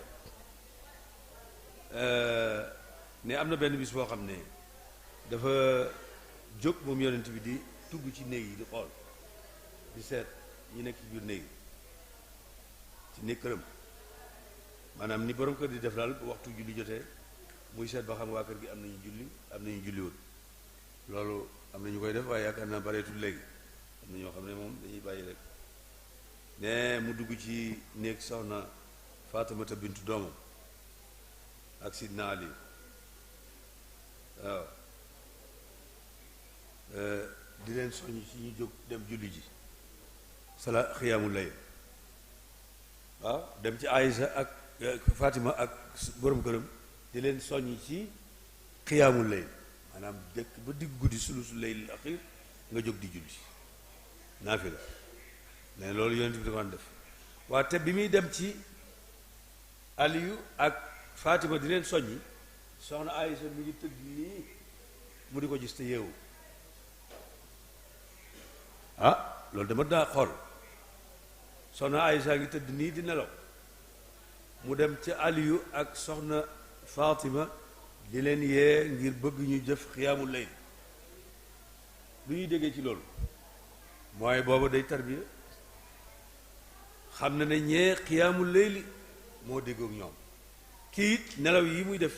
ne am na benn bis boo xam ne dafa jóg moom yonent bi di tugg ci néeg yi di xool di seet ñi nekk ci biir néeg ci néeg këram maanaam ni borom kër di def daal waxtu julli jotee muy seet ba xam waa kër gi am nañu julli am nañu julliwul loolu am na ñu koy def waaye yaakaar naa bareetul léegi am na ñoo xam ne moom dañuy bàyyi rek ne mu dugg ci néeg soxna Faatimata bintu doomam ak Sidna Ali waaw di leen soññ ci ñu jóg dem julli ji sala xiyaamul layl waaw dem ci Aïsa ak Fatima ak borom këram di leen soññ ci xiyaamul layl maanaam jëkk ba digg guddi sulusul layl axir nga jóg di julli naafila ne loolu yonent bi da ko daan def waa te bi muy dem ci Aliyu ak Fatima di leen soññi soxna Aïsa mi ngi tëdd nii mu di ko gis te yeewu ah loolu dama daa xool soxna Aïsa ngi tëdd nii di nelaw mu dem ci Aliyu ak soxna Fatima di leen yee ngir bëgg ñu jëf xiyaamul layl lu ñuy déggee ci loolu mooy booba day tarbiya xam na ne ñee xiyaamul layli moo déggoog ñoom kii it nelaw yi muy def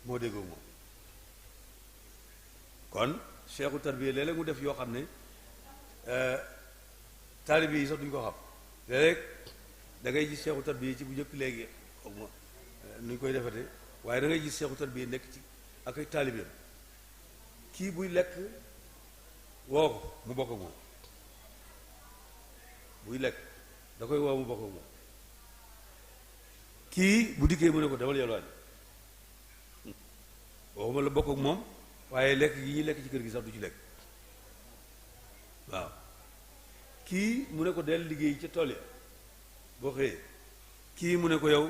moo déggoog moom kon cheikhu tarbiya léeg-léeg mu def yoo xam ne taalibe yi sax duñ ko xam léeg-léeg da ngay gis cheikhu tarbiya ci bu njëkk léegi xaw ma nu ñu koy defate waaye da ngay gis cheikhu tarbiya nekk ci ak ay taalibeem kii buy lekk woo ko mu bokk ak moom buy lekk da koy woo mu bokk ak moom kii bu dikkee mu ne ko demal yalwaani waxuma la bokk ak moom waaye lekk yi ñuy lekk ci kër gi sax du ci lekk waaw kii mu ne ko del liggéey ca tool ya boo xëyee kii mu ne ko yow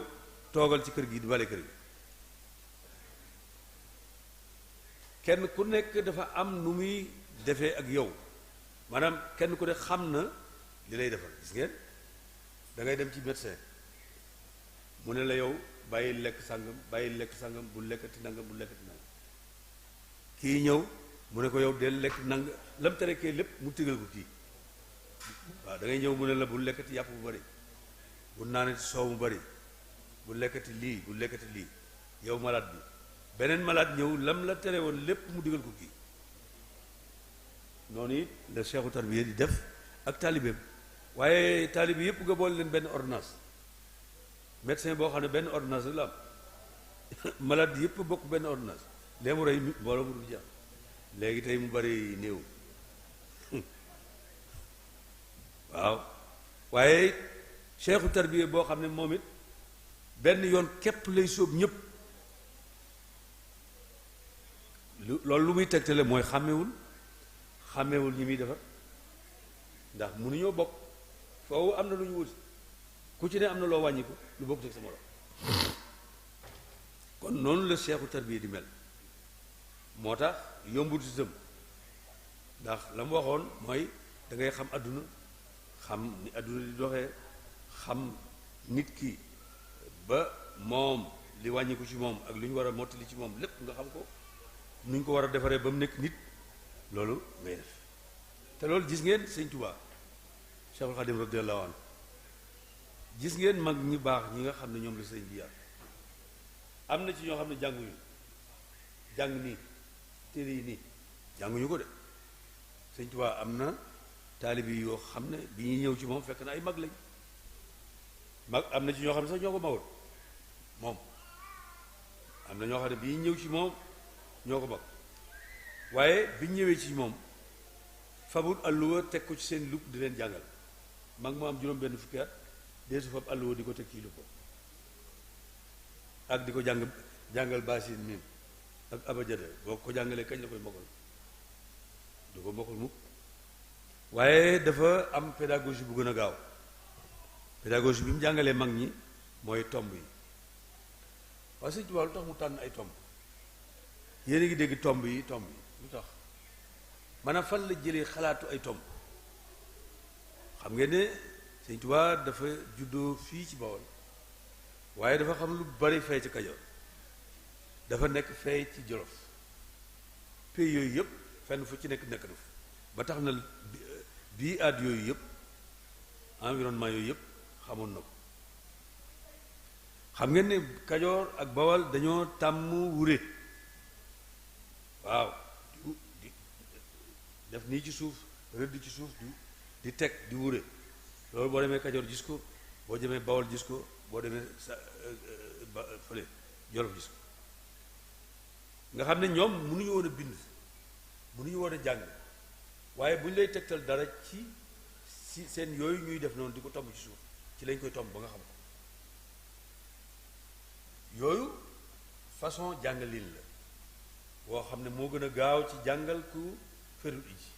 toogal ci kër gi di bale kër gi kenn ku nekk dafa am nu muy defee ak yow maanaam kenn ku ne xam na li lay defal gis ngeen da ngay dem ci médecin mu ne la yow bàyyi lekk sàngam bàyyi lekk sàngam bu lekkati nangam bu lekkati nangam kii ñëw mu ne ko yow del lekk nang lam tere kee lépp mu tigal ko kii waaw da ngay ñëw mu ne la bu lekkati yàpp bu bari bu naanati soow mu bari bu lekkati lii bu lekkati lii yow malade bi beneen malade ñëw lam la tere woon lépp mu digal ko kii noonu it la cheikhu tarbiya di def ak taalibeem waaye taalibe yépp nga boole leen benn ordonnance médecin boo xam ne benn ordonnance rek la am malade yépp bokk benn ordonnance lee mu rey mbooloo mu dul jeex léegi tey mu bari néew waaw waaye cheikhu tarbiya boo xam ne moom it benn yoon képp lay sóob ñépp loolu lu muy tegtale mooy xàmmewul ñi muy defar ndax mënuñoo bokk foofu am na lu ñu wuti ku ci ne am na loo wàññi ko lu bokk teg sa morom kon noonu la seexu tarbiya di mel moo tax yombut itam ndax la mu waxoon mooy da ngay xam àdduna xam ni àdduna di doxee xam nit ki ba moom li wàññi ko ci moom ak lu ñu war a mottali ci moom lépp nga xam ko nu ñu ko war a defaree ba mu nekk nit loolu ngay def te loolu gis ngeen sëñ Tuubaa Cheikhul Khadim radiyallahu anhu gis ngeen mag ñi baax ñi nga xam ne ñoom la sëñ bi yar am na ci ñoo xam ne jànguñu jàng nii téere yi nii jànguñu ko de sëñ Tuubaa am na taalibi yoo xam ne bi ñuy ñëw ci moom fekk na ay mag lañ mag am na ci ñoo xam ne sax ñoo ko mawoon moom am na ñoo xam ne bi ñuy ñëw ci moom ñoo ko mag waaye bi ñu ñëwee ci moom fabul alluwa teg ko ci seen lupp di leen jàngal mag moo am juróom benn fukki at dee su fab alluwa di ko teg ci lupp ak di ko jàngal baasin miim ak abajada boo ko jàngalee kañ la koy mokkal du ko mokkal mukk waaye dafa am pédagogie bu gën a gaaw pédagogie bi mu jàngalee mag ñi mooy tomb yi waaye Sëñ Tuubaa lu tax mu tànn ay tomb yéen a ngi dégg tomb yi lu tax maanaam fan la jëlee xalaatu ay tomb xam ngeen ne Sëñ Tuubaa dafa juddoo fii ci Bawol waaye dafa xam lu bari fay ci Kajoor dafa nekk fay ci Jolof pays yooyu yëpp fenn fu ci nekk na fa ba tax na bii aat yooyu yëpp environnement yooyu yëpp xamoon na ko xam ngeen ne Kajoor ak Bawol dañoo tàmm wure waaw di def nii ci suuf rëdd ci suuf di teg di wure loolu boo demee Kajoor gis ko boo demee Bawol gis ko boo demee fële Jolof gis ko nga xam ne ñoom mënuñu woon a bind mënuñu woon a jàng waaye bu ñu lay tegtal dara ci seen yooyu ñuy def noonu di ko tomb ci suuf ci lañ koy tomb ba nga xam ko yooyu façon jàngalin la boo xam ne moo gën a gaaw ci jàngal ku ferul iji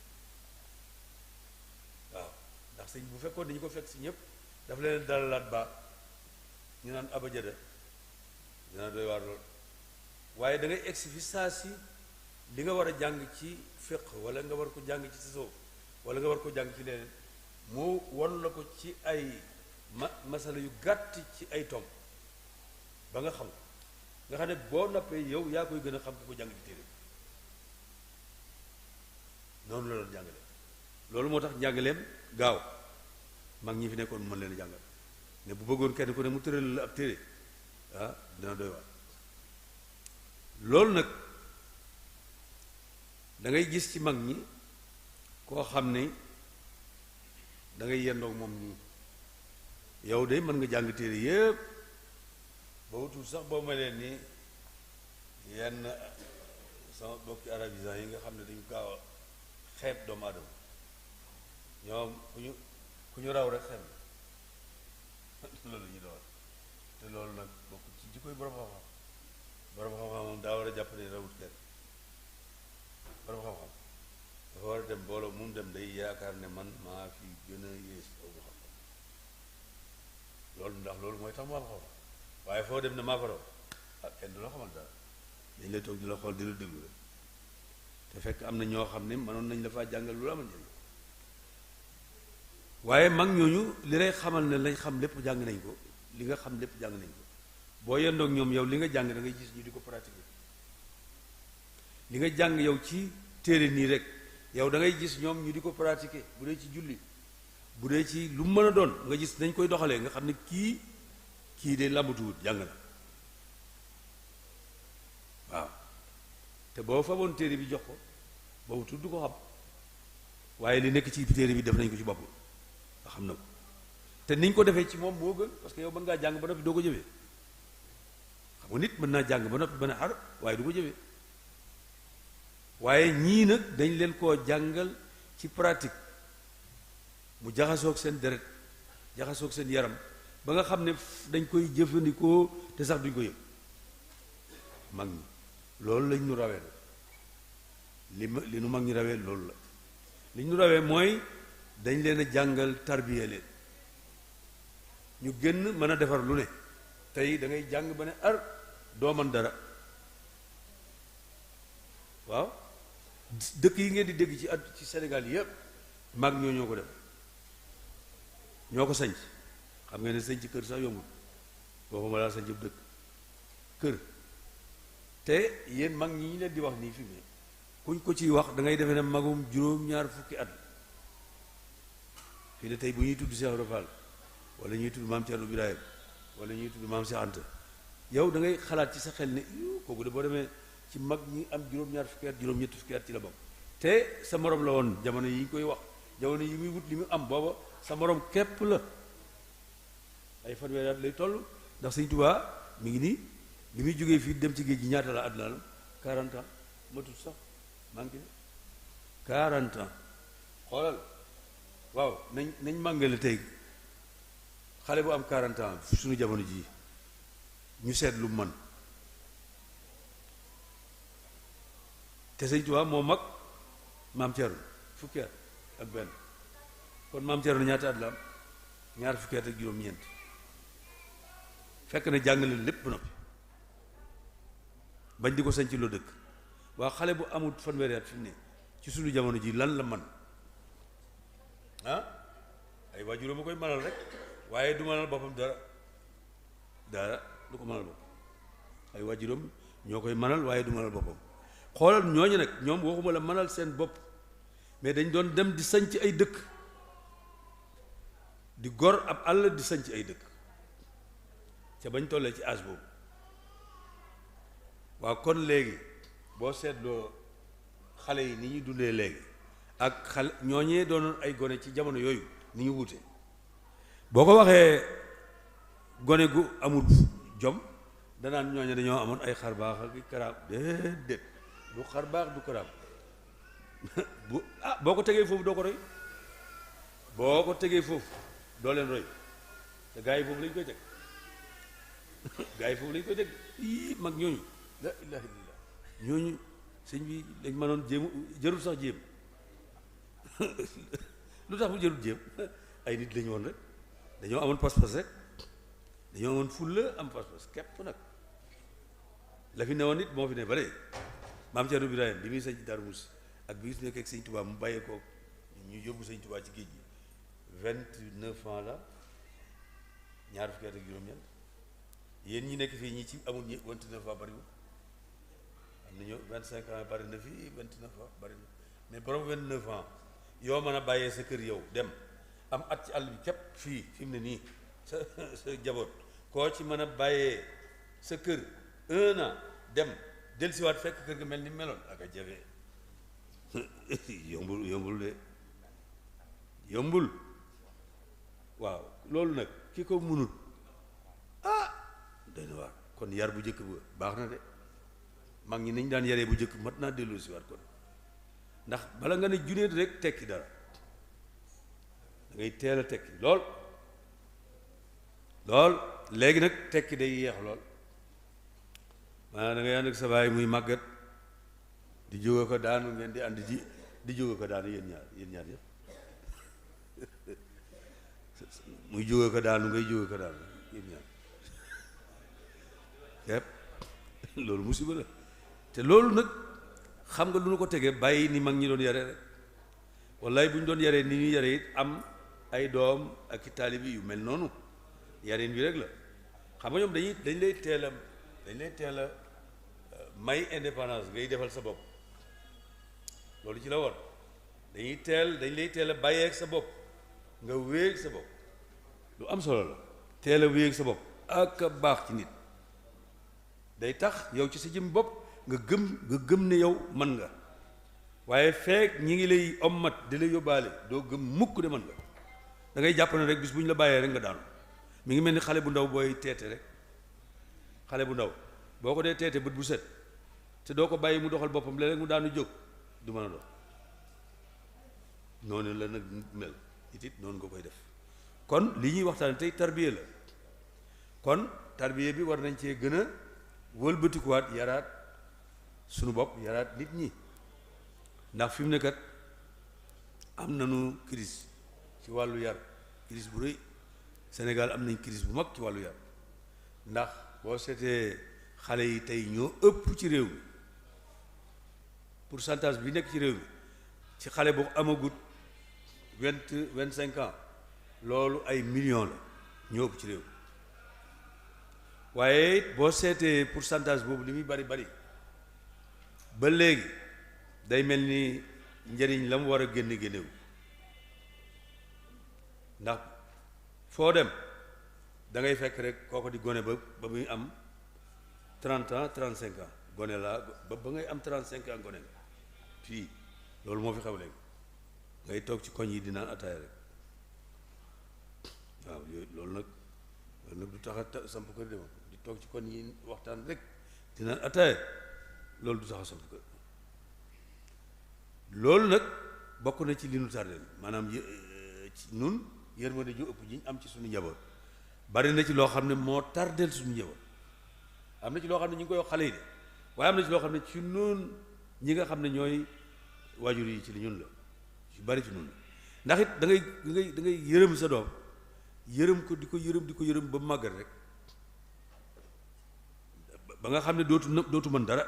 waaw ndax sëñ bu fekkoon dañu ko fekk si ñëpp dafa leen dalalaat ba ñu naan abajada dina doy waar lool waaye da ngay egsi fi saa si li nga war a jàng ci fiq wala nga war ko jàng ci tasawuf wala nga war ko jàng ci leneen mu won la ko ci ay masala yu gàtt ci ay tomb ba nga xam nga xam ne boo noppee yow yaa koy gën a xam ki ko jàng ci téere noonu la doon jàngale loolu moo tax njàngaleem gaaw mag ñi fi nekkoon mën leen a jàngal ne bu bëggoon kenn ku ne mu tëral la ab téere ah dina doy waar loolu nag da ngay gis ci mag ñi koo xam ne da ngay yendoog moom nii yow de mën nga jàng téere yépp ba wutul sax boo melee ni yenn sama bokki arabisant yi nga xam ne dañu gaaw a xeeb doomu aadama ñoom ku ñu raw rek xeeb loolu ñu doon te loolu nag bokk ci jikkoy borom xam-xam borom xam-xam moom daa war a jàpp ne rawut kenn borom xam-xam dafa war a dem mbooloo mu dem day yaakaar ne man maa fi gën a yées aw mu xam-xam loolu ndax loolu mooy tax mu am xam waaye foo dem ne maa fa raw ah kenn du la xamal dara dañ lay toog di la xool di la déglu rek te fekk am na ñoo xam ne mënoon nañ la faa jàngal lu la amal njëriñ waaye mag ñooñu li lay xamal ne lañ xam lépp jàng nañ ko li nga xam lépp jàng nañ ko boo yendoog ñoom yow li nga jàng da ngay gis ñu di ko pratiquer li nga jàng yow ci téere nii rek yow da ngay gis ñoom ñu di ko pratiquer bu dee ci julli bu dee ci lu mu mën a doon nga gis nañ koy doxalee nga xam ne kii de làmbatuwut jàng na waaw te boo faboon téere bi jox ko boobu tudd ko xam waaye li nekk ci téere bi def nañ ko ci bopp nga xam na ko te niñ ko defee ci moom moo gën parce que yow mën ngaa jàng ba noppi doo ko jëfee xam nga nit mën naa jàng ba noppi ba ne xar waaye du ko jëfee waaye ñii nag dañ leen koo jàngal ci pratique mu jaxasoog seen deret jaxasoog seen yaram ba nga xam ne dañ koy jëfandikoo te sax duñ ko yëg mag ñi loolu lañ nu rawee li nu mag ñi rawee loolu la li ñu rawee mooy dañ leen a jàngal tarbiye leen ñu génn mën a defar lu ne tey da ngay jàng ba ne ar doo man dara waaw dëkk yi ngeen di dégg ci Sénégal yépp mag ñoo ko def ñoo ko sanc xam ngeen ne sanc kër sax yombul waxuma laa sanc dëkk kër te yéen mag ñi ñu leen di wax nii fi mu kuñ ko ciy wax da ngay defee ne magum juróom-ñaar fukki at fii ne tey bu ñuy tudd Cheikh Ibra Fall wala ñuy tudd maam Thierno Birahim wala ñuy tudd maam Cheikh Anta yow da ngay xalaat ci sa xel ne kooku de boo demee ci mag ñi am juróom-ñaar fukki at juróom-ñetti fukki at ci la bokk te sa morom la woon jamono yi ñu koy wax jamono yi muy wut li mu am booba sa morom képp la ay fanweeri at lay toll ndax Sëñ Tuubaa mi ngi nii bi muy jógee fii dem ci géej gi ñaata la àdduna la 40 ans matut sax manqué 40 ans xoolal waaw nañ màngale tey xale bu am 40 ans suñu jamono jii ñu seet lu man te Sëñ Tuubaa moo mag maam Thierno fukki at ak benn kon maam Thierno ñaata at la am ñaar fukki at ak juróom-ñeent fekk na jàngale lépp ba noppi bañ di ko sañ ci loo dëkk waa xale bu amul fanweeri at fi mu ne ci suñu jamono ji lan la man ah ay waajuram a koy manal rek waaye du manal boppam dara du ko manal boppam ay waajuram ñoo koy manal waaye du manal boppam xoolal ñooñu nag ñoom waxuma la manal seen bopp mais dañ doon dem di sañc ay dëkk di gor ab àll di sañc ay dëkk ca bañ tollee ci âge boobu waaw kon léegi boo seetloo xale yi ni ñuy dundee léegi ak xale ñooñee doonoon ay gone ci jamono yooyu ni ñu wute boo ko waxee gone gu amul jom danaan ñooñe dañoo amoon ay xar baax ak karaab déedéet du xar baax du karaab boo ko tegee foofu doo ko roy boo ko tegee foofu doo leen roy te gaa yi foofu lañ koy teg gaa yi foofu lañ koy teg mag ñooñu la ilaha illallah ñooñu sëñ bi dañ mënoon jéemu jërul sax jéem lu tax mu jërul jéem ay nit lañu woon rek dañoo amoon pas-pas rek dañoo amoon fulla am pas-pas képp nag la fi ne woon nit moo fi ne ba léegi maam Thierno Birahim bi muy sëñ Darou Mouhty ak bi su nekk ak sëñ Touba mu bàyyee ko ñu yóbbu sëñ Touba ci géej gi 29 ans la ñaar fukki at ak juróom-ñeent yéen ñi nekk fii ñi ci amul ñi 29 ans bariwul am nañu 25 ans bari na fii 29 ans bari na mais borom 29 ans yoo mën a bàyyee sa kër yow dem am at ci àll bi képp fii fi mu ne nii sa jaboot koo ci mën a bàyyee sa kër 1 an dem dellusiwaat fekk kër ga mel ni meloon ak a jafe yombul de yombul waaw loolu nag ki ko mënul doy na waar kon yar bu njëkk ba baax na de mag ñi nañ daan yaree bu njëkk mat naa dellu si waat kon ndax bala nga ne juneet rek tekki dara da ngay teel a tekki lool léegi nag tekki day yeex lool maanaam da ngay ànd ak sa baay muy màggat di jóge ko daanu ngeen di ànd di jóge ko daanu yéen ñaar yëpp muy jóge ko daanu ngay jóge ko daanu yéen ñaar képp loolu musiba la te loolu nag xam nga lu nu ko tegee bàyyi ni mag ñi doon yare rek wallaay bu ñu doon yaree ni ñuy yare it am ay doom ak i taalibi yu mel noonu yareen bi rek la xam nga ñoom dañ lay teel a may indépendance ngay defal sa bopp loolu ci la woon dañ lay teel a bàyyeeg sa bopp nga wéeg sa bopp lu am solo la teel a wéeg sa bopp ak a baax ci nit day tax yow ci sa jëm bopp nga gëm ne yow mën nga waaye feek ñi ngi lay ommat di la yóbbaale doo gëm mukk de mën nga da ngay jàpp ne rek bis bu ñu la bàyyee rek nga daanu mi ngi mel ni xale bu ndaw booy teete rek xale bu ndaw boo ko dee teete bët bu set te doo ko bàyyi mu doxal boppam léeg-léeg mu daanu jóg du mën a dox noonu la nag mel it noonu nga koy def kon li ñuy waxtaan tey tarbiya la kon tarbiya bi war nañ cee gën a wëlbatikuwaat yaraat sunu bopp yaraat nit ñi ndax fi mu ne kat am nañu crise ci wàllu yar crise bu rëy Sénégal am nañ crise bu mag ci wàllu yar ndax boo seetee xale yi tey ñoo ëpp ci réew mi pourcentage bi nekk ci réew mi ci xale boo amagut 25 ans loolu ay millions la ñoo ëpp ci réew mi waaye boo seetee pourcentage boobu li muy bari ba léegi day mel ni njëriñ la mu war a génnewu ndax foo dem da ngay fekk rek kooko di gone ba muy am 30 ans 35 ans gone laa ba ngay am 35 ans gone nga fii loolu moo fi xew léegi ngay toog ci koñ yi di naan ataaya rek waaw yooyu loolu nag du tax a samp kër de di toog ci koñ yi waxtaan rek di naan ataaya loolu du tax a samp kër loolu nag bokk na ci li nu tardeel maanaam ci nun yërmande ju ëpp ji ñu am ci suñu njaboot bari na ci loo xam ne moo tardeel suñu njaboot am na ci loo xam ne ñu ngi koy wax xale yi de waaye am na ci loo xam ne ci nun ñi nga xam ne ñooy waajur yi ci li ñun la ci bari ci nun la ndax it da ngay yërëm sa doom yërëm ko di ko yërëm ba màggal rek ba nga xam ne dootu mën dara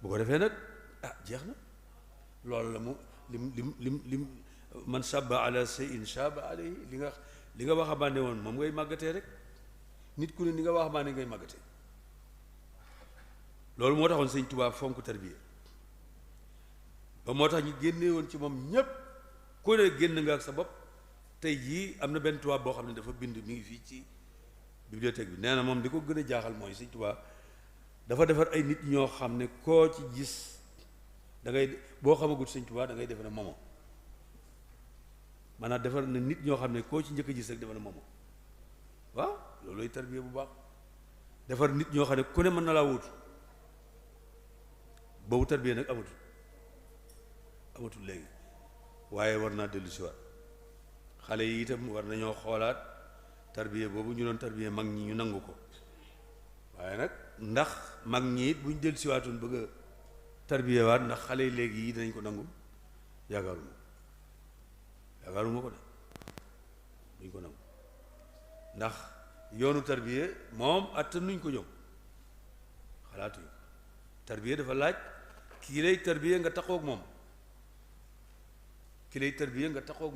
bu ko defee nag jeex na loolu la mu lim man shabba ala shay'in shabba alayhi li nga waxambaane woon moom ngay màggatee rek nit ku ne ni nga waxambaane ngay màggatee loolu moo taxoon Sëñ Tuubaa fonk tarbiya ba moo tax ñu génnee woon ci moom ñépp ku ne génn nga ak sa bopp tey jii am na benn tubaab boo xam ne dafa bind mi ngi fii ci bibliothèque bi nee na moom di ko gën a jaaxal mooy Sëñ Tuubaa dafa defar ay nit ñoo xam ne koo ci gis da ngay boo xamagut Sëñ Tuubaa da ngay defe ne moomo maanaam defar na nit ñoo xam ne koo ci njëkk a gis rek defe ne moomo waaw looluy tarbiya bu baax defar nit ñoo xam ne ku ne mën na laa wutu boobu tarbiya nag amatul léegi waaye war naa dellu si waat xale yi itam war nañoo xoolaat tarbiya boobu ñu doon tarbiya mag ñi ñu nangu ko waaye nag ndax mag ñi it bu ñu dellu si waatoon bëgg a tarbiya waat ndax xale yi léegi yi dinañ ko nangu yaakaaruma ko de duñ ko nangu ndax yoonu tarbiya moom attanuñ ko ñoom xalaatuñ tarbiya dafa laaj kii lay tarbiya nga taxoog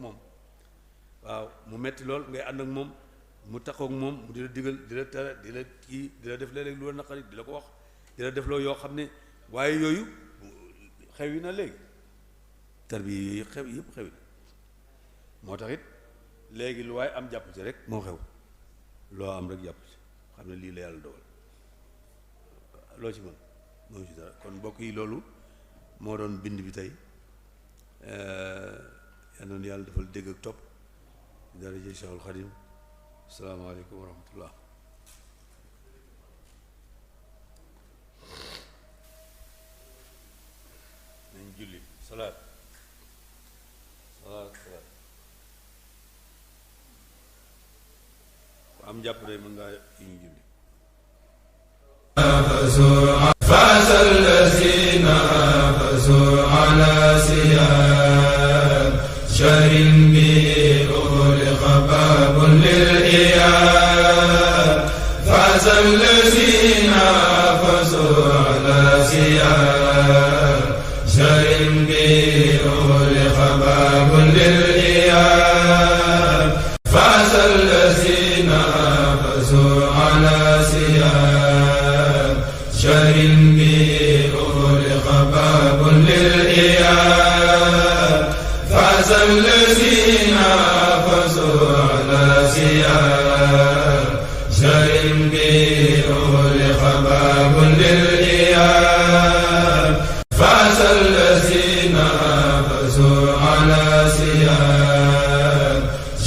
moom waaw mu metti lool ngay ànd ak moom mu taxoog moom mu di la digal di la tere di la def léeg-léeg lu la naqari di la ko wax di la def loo yoo xam ne waaye yooyu xew yi na léegi tarbiya yooyu xew yëpp xew yi moo tax it léegi lu waaye am jàpp ci rek moo xew loo am rek jàpp ci xam ne lii la yàlla dogal loo ci mën moo ci dara kon mbokk yi loolu moo doon bind bi tey yal na yàlla defal dégg ak topp daraja Cheikhul Khadim asalaamaaleykum wa rahmatullah nañ julli salaat ku am jàpp day mën ngaa yi ñu julli فاز الذين حافظوا على سياب شهر به أغلق باب للإياب فاز الذين حافظوا على سياب شهر به أغلق باب للإياب فاز الذين حافظوا على سياب شهر به أغلق باب للإياب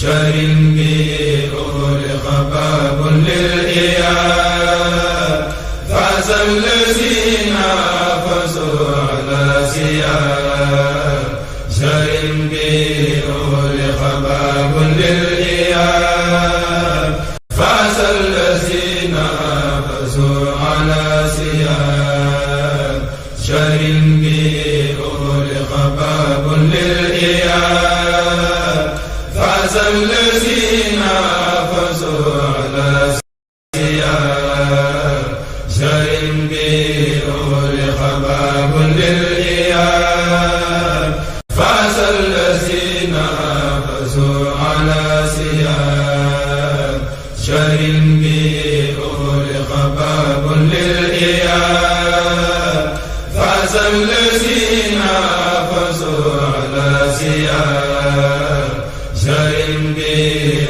شر به أغلق باب للإياب فاز الذين فازوا على سياب شر به أغلق باب للإياب فاز الذين فازوا على سياب شر به أغلق باب للإياب فاز الذين فازوا على سياب شر به أغلق باب للإياب فاز الذين فازوا على سياب شر به أغلق باب للإياب فاز الذين فازوا على سياب شر به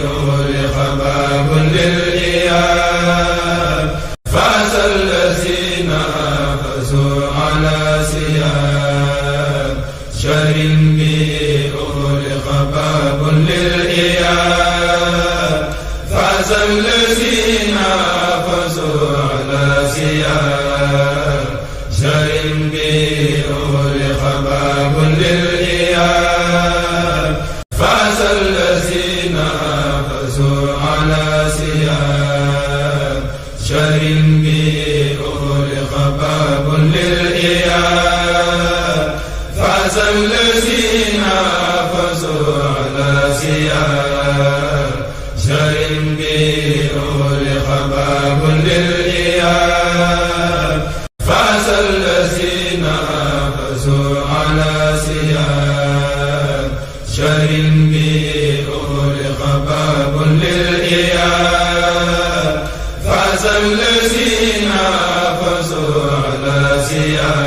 أغلق باب للإياب فاز الذين فازوا على سياب شر به أغلق باب للإياب فاز الذين فازوا على سياب شر به أغلق باب للإياب فاز الذين فازوا على سياب شر به أغلق باب للإياب فاز الذين فازوا على سياب شر به أغلق باب للإياب فاز الذين فازوا على سياب شر به أغلق باب للإياب فاز الذين فازوا على سياب